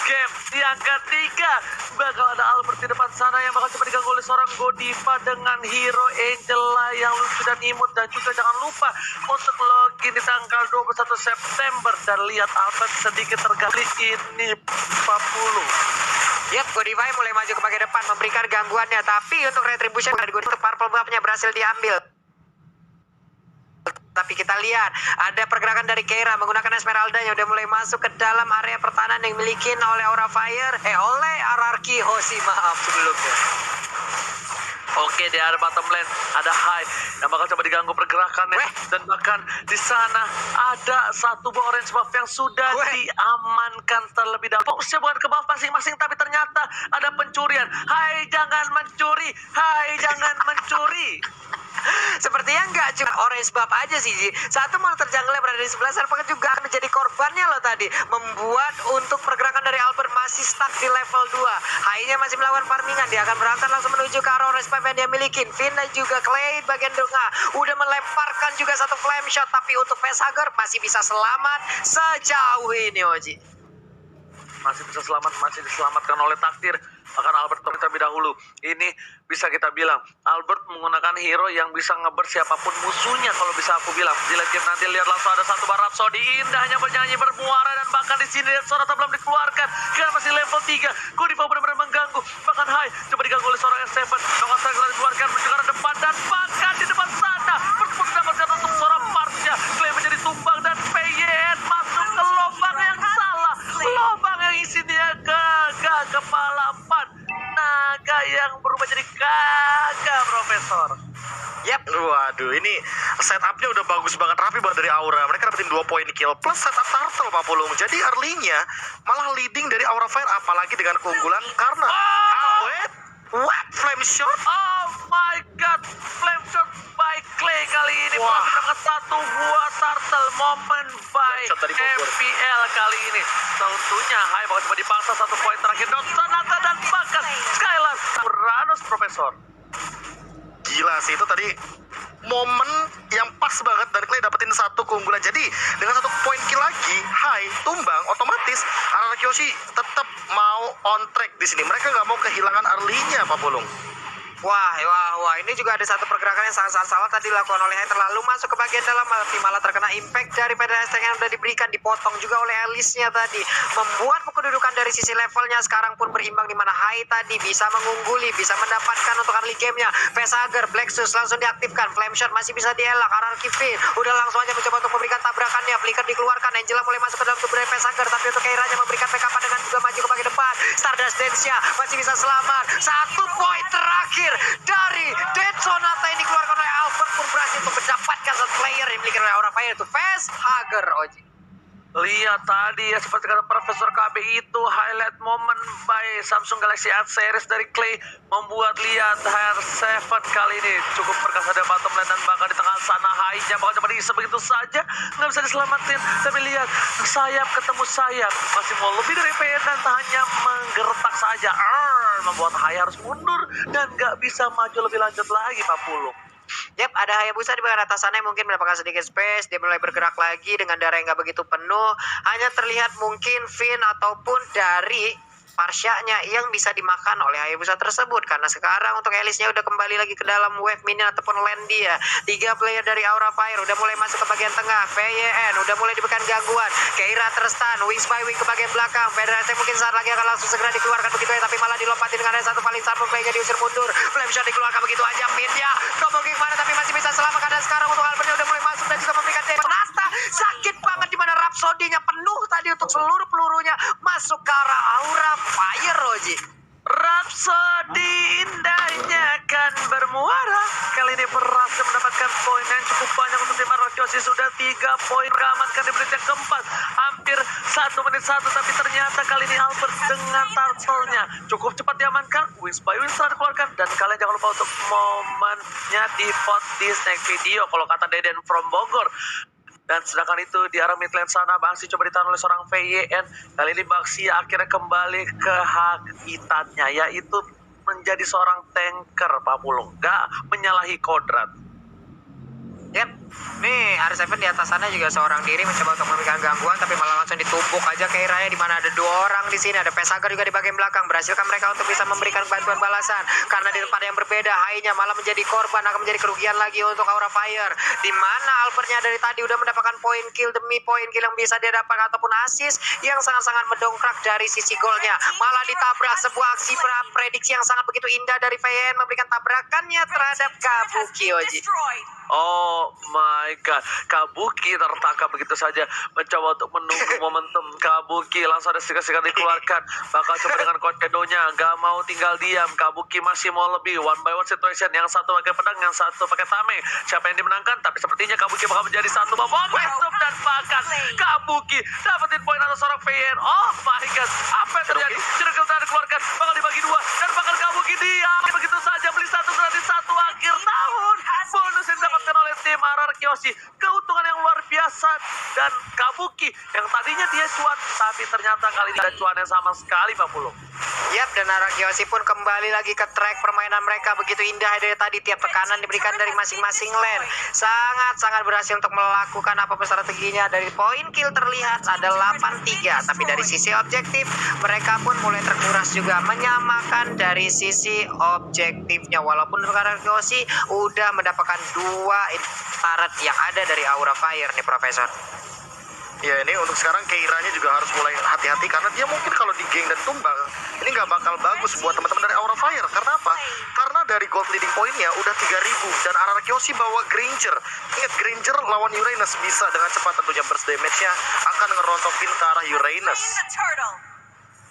game yang ketiga. Bakal ada Albert di depan sana yang bakal coba diganggu oleh seorang Godiva dengan hero Angela yang lucu dan imut. Dan juga jangan lupa untuk login di tanggal 21 September. Dan lihat Albert sedikit tergali ini 40. Yap, Godiva mulai maju ke bagian depan memberikan gangguannya, tapi untuk retribution dari Godiva untuk purple buff-nya berhasil diambil. Tapi kita lihat ada pergerakan dari Keira menggunakan Esmeralda yang udah mulai masuk ke dalam area pertahanan yang dimiliki oleh Aura Fire, oleh RRQ Kyoshi, maaf sebelumnya. Oke, di area bottom lane ada Hai yang bakal coba diganggu pergerakannya. Dan bahkan di sana ada satu buah orange buff yang sudah diamankan terlebih dahulu. Fokusnya bukan ke buff masing-masing, tapi ternyata ada pencurian. Hai, jangan mencuri. Hai, jangan mencuri. Sepertinya nggak cuma orange buff aja sih. Satu monitor jungle yang berada di sebelah sana juga akan menjadi korbannya loh tadi. Membuat untuk pergerakan dari Albert masih stuck di level 2. Hai-nya masih melakukan farmingan. Dia akan berangkat langsung menuju ke arah orange buff yang dia miliki. Finn dan juga Clay bagian tengah udah melemparkan juga satu flame shot. Tapi untuk Facehugger masih bisa selamat sejauh ini, Oji. Masih bisa selamat, masih diselamatkan oleh takdir. Bahkan Albert terlebih dahulu. Ini bisa kita bilang Albert menggunakan hero yang bisa ngeber siapapun musuhnya, kalau bisa aku bilang. Di late game nanti lihat langsung ada satu bar Rhapsody indahnya bernyanyi bermuara, dan bahkan di sini lihat Sorata belum dikeluarkan karena masih level 3. Godiva benar-benar mengganggu. Bahkan Hai coba diganggu oleh seorang S7. Nongak segera dikeluarkan menuju ke depan, dan bahkan di depan sana berpun mendapatkan untuk seorang Parsia. Clay menjadi tumbang dan PYN masuk ke lubang yang salah. Lubang yang isinya gagal yang berubah jadi kagak, Profesor. Yap. Waduh, ini setupnya udah bagus banget, rapi banget dari Aura. Mereka dapetin 2 poin kill plus setup turtle Pak Pulung. Jadi early-nya malah leading dari Aura Fire, apalagi dengan keunggulan karena what flame shot. Oh my god, flame shot by Clay kali ini Wah. berhasil satu buah turtle moment by Shot dari Bogor. FPL kali ini. Tentunya Hai bakal coba dipaksa satu poin terakhir. Sonata dan bahkan Skylar Uranus, Profesor. Gila sih, itu tadi momen yang pas banget dan Clay dapetin satu keunggulan. Jadi dengan satu poin kill lagi, Hai tumbang, otomatis Arara Kyoshi tetap mau on track di sini. Mereka nggak mau kehilangan early-nya Pak Pulung. Wah, ini juga ada satu pergerakan yang sangat salah tadi dilakukan oleh Hai, terlalu masuk ke bagian dalam, malah terkena impact dari PDS yang sudah diberikan, dipotong juga oleh Alice-nya tadi, membuat kedudukan dari sisi levelnya sekarang pun berimbang, di mana Hai tadi bisa mengungguli, bisa mendapatkan untuk early game-nya. Facehager, Blacksus langsung diaktifkan, Flame Shot masih bisa dielak, Hierarchy Fin udah langsung aja mencoba untuk memberikan tabrakannya, Flicker dikeluarkan, Angela mulai masuk ke dalam tubuh dari Facehager, tapi untuk Keiranya memberikan backup dengan juga maju ke bagian depan. Stardust Dance-nya masih bisa selamat, satu poin terakhir dari Dead Sonata yang dikeluarkan oleh Albert pun berhasil untuk mendapatkan satu player yang dimiliki oleh Aura Fire, itu Facehager, Oji. Lihat tadi ya, seperti kata Profesor KB, itu highlight moment by Samsung Galaxy A series dari Clay membuat lihat HR7 kali ini cukup perkasa dari bottom lane, dan bahkan di tengah sana Hai-nya bakal coba diisi begitu saja, nggak bisa diselamatin. Tapi lihat, sayap ketemu sayap, masih mau lebih dari PN dan tak hanya menggertak saja. Membuat Hai harus mundur dan nggak bisa maju lebih lanjut lagi Pak Pulung. Yap, ada Hayabusa di bagian atas sana yang mungkin mendapatkan sedikit space. Dia mulai bergerak lagi dengan darah yang nggak begitu penuh. Hanya terlihat mungkin Finn ataupun dari Parsyanya yang bisa dimakan oleh Hayabusa tersebut, karena sekarang untuk Alice-nya udah kembali lagi ke dalam wave minion ataupun lane dia. 3 player dari Aura Fire udah mulai masuk ke bagian tengah. VYN udah mulai diberikan gangguan. Keira terstun, wings by wing ke bagian belakang. Federasi mungkin saat lagi akan langsung segera dikeluarkan begitu ya, tapi malah dilompatin dengan ada satu paling sama playnya diusir mundur. Flame Shot dikeluarkan begitu aja, Pindia double kick mana tapi masih bisa selamat. Dan sekarang untuk Albertnya udah mulai masuk dan juga memberikan Sonata. Sakit banget di mana Rhapsody-nya penuh tadi untuk seluruh pelurunya masuk ke arah Aura Fire, Roji. Rhapsody indahnya kan bermuara. Kali ini berhasil mendapatkan poin yang cukup banyak untuk tim Arara Kyoshi. Sudah 3 poin keamankan di menit yang keempat. Hampir 1 menit 1, tapi ternyata kali ini Albert dengan turtle-nya cukup cepat diamankan. Wings by wings telah dikeluarkan. Dan kalian jangan lupa untuk momennya di pot di snack video kalau kata Deden from Bogor. Dan sedangkan itu di arah mid lane sana, Bangsi coba ditahan oleh seorang VYN. Kali ini Bangsi akhirnya kembali ke habitatnya, yaitu menjadi seorang tanker Pak Pulung, gak menyalahi kodrat. Yap, nih R7 di atas sana juga seorang diri mencoba untuk memberikan gangguan, tapi malah langsung ditumbuk aja ke Iranya, di mana ada 2 orang di sini. Ada Facehager juga di bagian belakang. Berhasilkan mereka untuk bisa memberikan bantuan balasan, karena di tempat yang berbeda Hai-nya malah menjadi korban, akan menjadi kerugian lagi untuk Aura Fire, di mana Albertnya dari tadi udah mendapatkan poin kill demi poin kill yang bisa dia dapatkan ataupun assist yang sangat-sangat mendongkrak dari sisi golnya. Malah ditabrak sebuah aksi prediksi yang sangat begitu indah dari VN, memberikan tabrakannya terhadap Kabuki, Oji. Oh my god, Kabuki tertangkap begitu saja, mencoba untuk menunggu momentum. Kabuki langsung ada sikat-sikat dikeluarkan, bakal coba dengan Kokedo-nya, gak mau tinggal diam. Kabuki masih mau lebih, 1 by 1 situation, yang satu pakai pedang, yang satu pakai tame. Siapa yang dimenangkan? Tapi sepertinya Kabuki bakal menjadi satu babak stop, dan bahkan Kabuki dapetin poin atas seorang VN. Oh my god, apa yang terjadi? Circle telah dikeluarkan, bakal dibagi 2, dan bahkan Kabuki diam begitu saja, beli 1 gratis 1 akhir tahun. Bonus yang didapatkan oleh tim Arara Kyoshi, keuntungan yang luar biasa. Dan Kabuki yang tadinya dia cuan, tapi ternyata kali ini ada cuan yang sama sekali Pak Pulung. Yap, dan Arara Kyoshi pun kembali lagi ke track permainan mereka. Begitu indah dari tadi, tiap tekanan diberikan dari masing-masing lane. Sangat-sangat berhasil untuk melakukan apapun strateginya. Dari poin kill terlihat ada 8-3, tapi dari sisi objektif mereka pun mulai terkuras juga, menyamakan dari sisi objektifnya. Walaupun Arara Kyoshi udah mendapatkan 2 turret yang ada dari Aura Fire nih, Profesor. Ya, ini untuk sekarang Keiranya juga harus mulai hati-hati, karena dia mungkin kalau di geng dan tumbang ini nggak bakal bagus buat teman-teman dari Aura Fire. Karena apa? Karena dari gold leading poinnya udah 3000, dan Arara Kyoshi bawa Granger. Ingat, Granger lawan Uranus bisa dengan cepat tentunya burst damage-nya akan ngerontokin ke arah Uranus.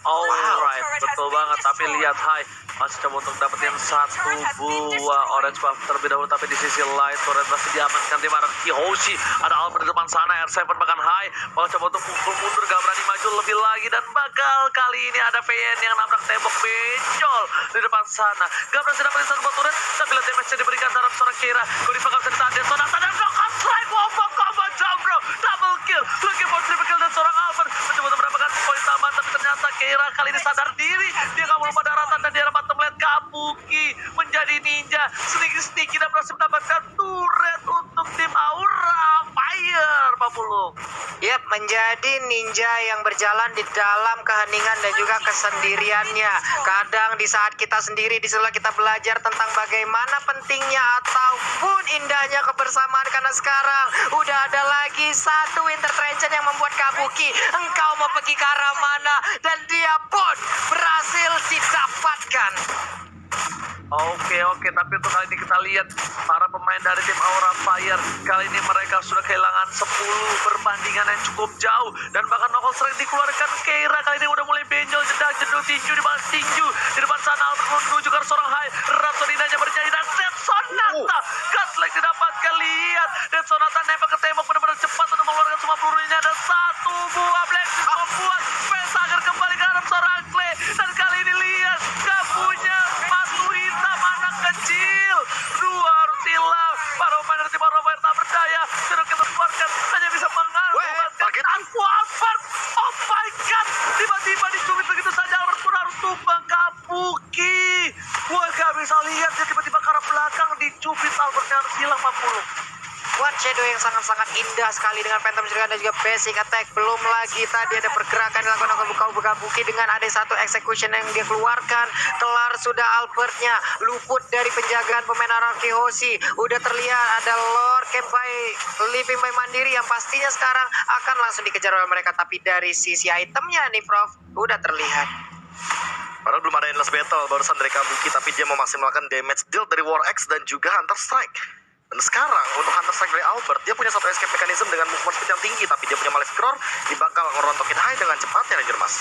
Alright, betul banget. Tapi lihat Hai masih coba untuk dapetin satu buah orange buff terlebih dahulu. Tapi di sisi lain turret masih diamankan tim Araki Hoshi. Ada Albert di depan sana, R7 bahkan Hai mau coba untuk pukul mundur, gak berani maju lebih lagi. Dan bakal kali ini ada VN yang nabrak tembok benjol di depan sana. Gak berhasil dapetin satu buah turret, tapi lihat damage yang diberikan terhadap seorang Kira. Godiva gak bisa ditahan, dia Sonata dan knockout strike. Wombo combo jump bro, double kill, looking for triple kill. Dan seorang Albert mencoba untuk mendapatkan poin tambahan, tapi ternyata Kira kali ini sadar diri. Dia gak mau lupa daratan dan dia dapat template Kabuki menjadi ninja. Sneaky dan berhasil mendapatkan turret untuk tim Aura Fire, Pak Pulung. Yap, menjadi ninja yang berjalan di dalam keheningan dan juga kesendiriannya. Kadang di saat kita sendiri, disitulah kita belajar tentang bagaimana pentingnya ataupun indahnya kebersamaan. Karena sekarang udah ada lagi satu intervention yang membuat Kabuki engkau mau pergi ke arah mana, dan dia pun berhasil didapatkan. Oke, tapi untuk kali ini kita lihat para pemain dari tim Aura Fire. Kali ini mereka sudah kehilangan 10 perbandingan yang cukup jauh. Dan bahkan Knuckle Strike dikeluarkan. Keira kali ini udah mulai benjol, jeduk tinju di balas tinju. Di depan sana Albert menuju ke seorang Hai. Rhapsody-nya bernyanyi dan Dead Sonata. Godlike didapatkan, lihat. Dead Sonata nempel ke tembok benar-benar cepat untuk mengeluarkan semua pelurunya. Ada satu buah Black Shield membuat Pesager kembali ke arah seorang Clay. Dan kali ini lihat, gak punya batu hitam anak kecil. Dua harus hilang. Para pemain dari tim Aura Fire tak berdaya. Sudah kita keluarkan, hanya bisa mengamankan aku Albert. Oh my god, tiba-tiba dicubit begitu saja. Albert pun harus tumbang. Kabuki, gue gak bisa lihat dia tiba-tiba ke arah belakang dicubit. Albertnya harus hilang 40. Buat shadow yang sangat-sangat indah sekali dengan Phantom Shuriken dan juga basic attack. Belum lagi tadi ada pergerakan dilakukan oleh Kabuki dengan ada satu execution yang dia keluarkan. Kelar sudah Albertnya, luput dari penjagaan pemain Araki Hoshi. Udah terlihat ada Lord Kempai Living by Mandiri yang pastinya sekarang akan langsung dikejar oleh mereka. Tapi dari sisi itemnya nih Prof, udah terlihat. Padahal belum ada endless battle barusan dari Kabuki, tapi dia memaksimalkan damage deal dari War Axe dan juga Hunter Strike. Dan sekarang untuk Hunter Strike dari Albert, dia punya satu escape mechanism dengan movement speed yang tinggi, tapi dia punya Malefic Roar, dia bakal ngerontokin Hai dengan cepatnya Ranger Mas.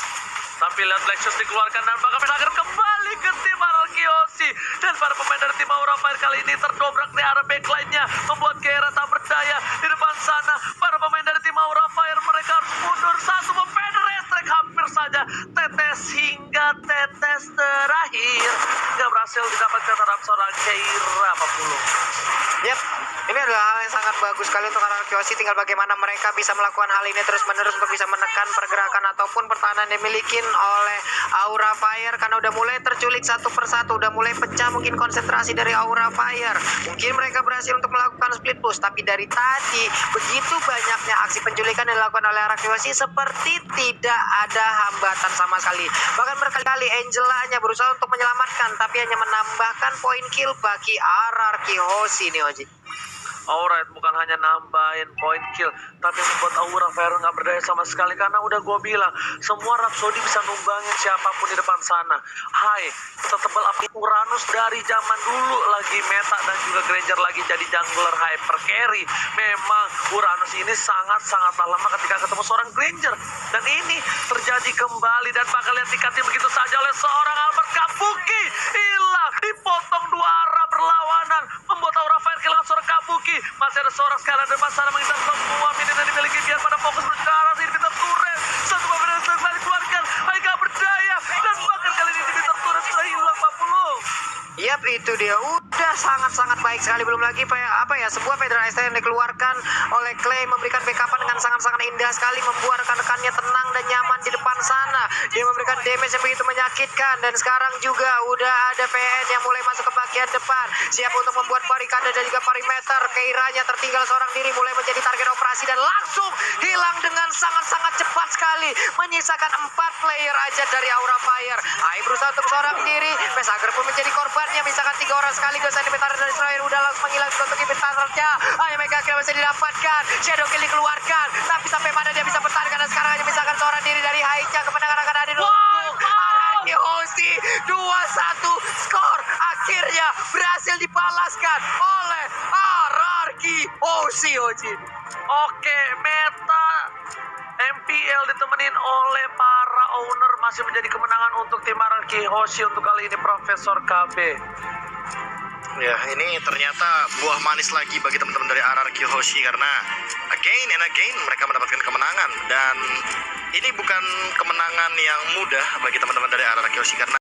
Tapi lihat Lexus dikeluarkan dan bakal Pesager kembali ke tim Araki Hoshi. Dan para pemain dari tim Aura Fire kali ini terdobrak di arah backline-nya, membuat Keira tak berdaya. Di depan sana para pemain dari tim Aura Fire mereka harus mundur satu, mempenetrate hampir saja tetes hingga tetes terakhir. Gak berhasil didapatkan terhadap seorang Keira, Pak Pulung. Yap, ini adalah hal yang sangat bagus sekali untuk Araki Hoshi. Tinggal bagaimana mereka bisa melakukan hal ini terus-menerus untuk bisa menekan pergerakan ataupun pertahanan yang dimiliki oleh Aura Fire. Karena udah mulai terculik satu persatu, udah mulai pecah mungkin konsentrasi dari Aura Fire. Mungkin mereka berhasil untuk melakukan split push, tapi dari tadi begitu banyaknya aksi penculikan yang dilakukan oleh Araki Hoshi seperti tidak ada hambatan sama sekali. Bahkan berkali-kali Angela hanya berusaha untuk menyelamatkan, tapi hanya menambahkan poin kill bagi Araki Hoshi nih Oji. Alright, bukan hanya nambahin point kill, tapi membuat Aura Fire nggak berdaya sama sekali. Karena udah gue bilang, semua Rhapsody bisa numbangin siapapun di depan sana. Hai, setebal api Uranus dari zaman dulu lagi meta dan juga Granger lagi jadi jungler hyper carry. Memang Uranus ini sangat-sangatlah lemah ketika ketemu seorang Granger. Dan ini terjadi kembali dan bakal lihat dikatin begitu saja oleh seorang Albert. Kabuki hilang, dipotong dua arah berlawanan, membuat Aura Fire kehilangan seorang Kabuki. Masih ada seorang Skylar dan masalah mengincar semua minion yang dimiliki, biar pada fokus menuju ke arah sini. Peter Turret satu pemain yang sedang dikeluarkan, Aika berdaya dan bahkan kali ini Peter Turret sudah hilang 40. Yap, itu dia udah sangat-sangat baik sekali. Belum lagi sebuah Federal yang dikeluarkan oleh Clay memberikan backupan dengan sangat-sangat indah sekali, membuat rekan-rekannya tenang dan nyaman di depan sana. Dia memberikan damage yang begitu menyakitkan. Dan sekarang juga udah ada PN yang mulai masuk ke bagian depan, siap untuk membuat barikade dan juga perimeter. Keiranya tertinggal seorang diri, mulai menjadi target operasi dan langsung hilang dengan sangat-sangat cepat sekali, menyisakan 4 player aja dari Aura Fire. Hai berusaha untuk seorang diri, Pesager pun menjadi korbannya, misalkan 3 orang sekaligus. Inventar dan Destroyer udah langsung menghilang untuk inventarnya. Hanya Mega Kill bisa didapatkan, Shadow Kill dikeluarkan, tapi sampai mana dia bisa bertahan karena sekarang hanya misalkan seorang diri dari Haicha. Kemenangan akan hadir untuk Araki Hoshi. 2-1 skor akhirnya berhasil dibalaskan oleh Araki Hoshi. Oke, meta MPL ditemenin oleh para owner masih menjadi kemenangan untuk tim Araki Hoshi untuk kali ini, Profesor KB. Ya, ini ternyata buah manis lagi bagi teman-teman dari RRQ Hoshi karena again and again mereka mendapatkan kemenangan, dan ini bukan kemenangan yang mudah bagi teman-teman dari RRQ Hoshi karena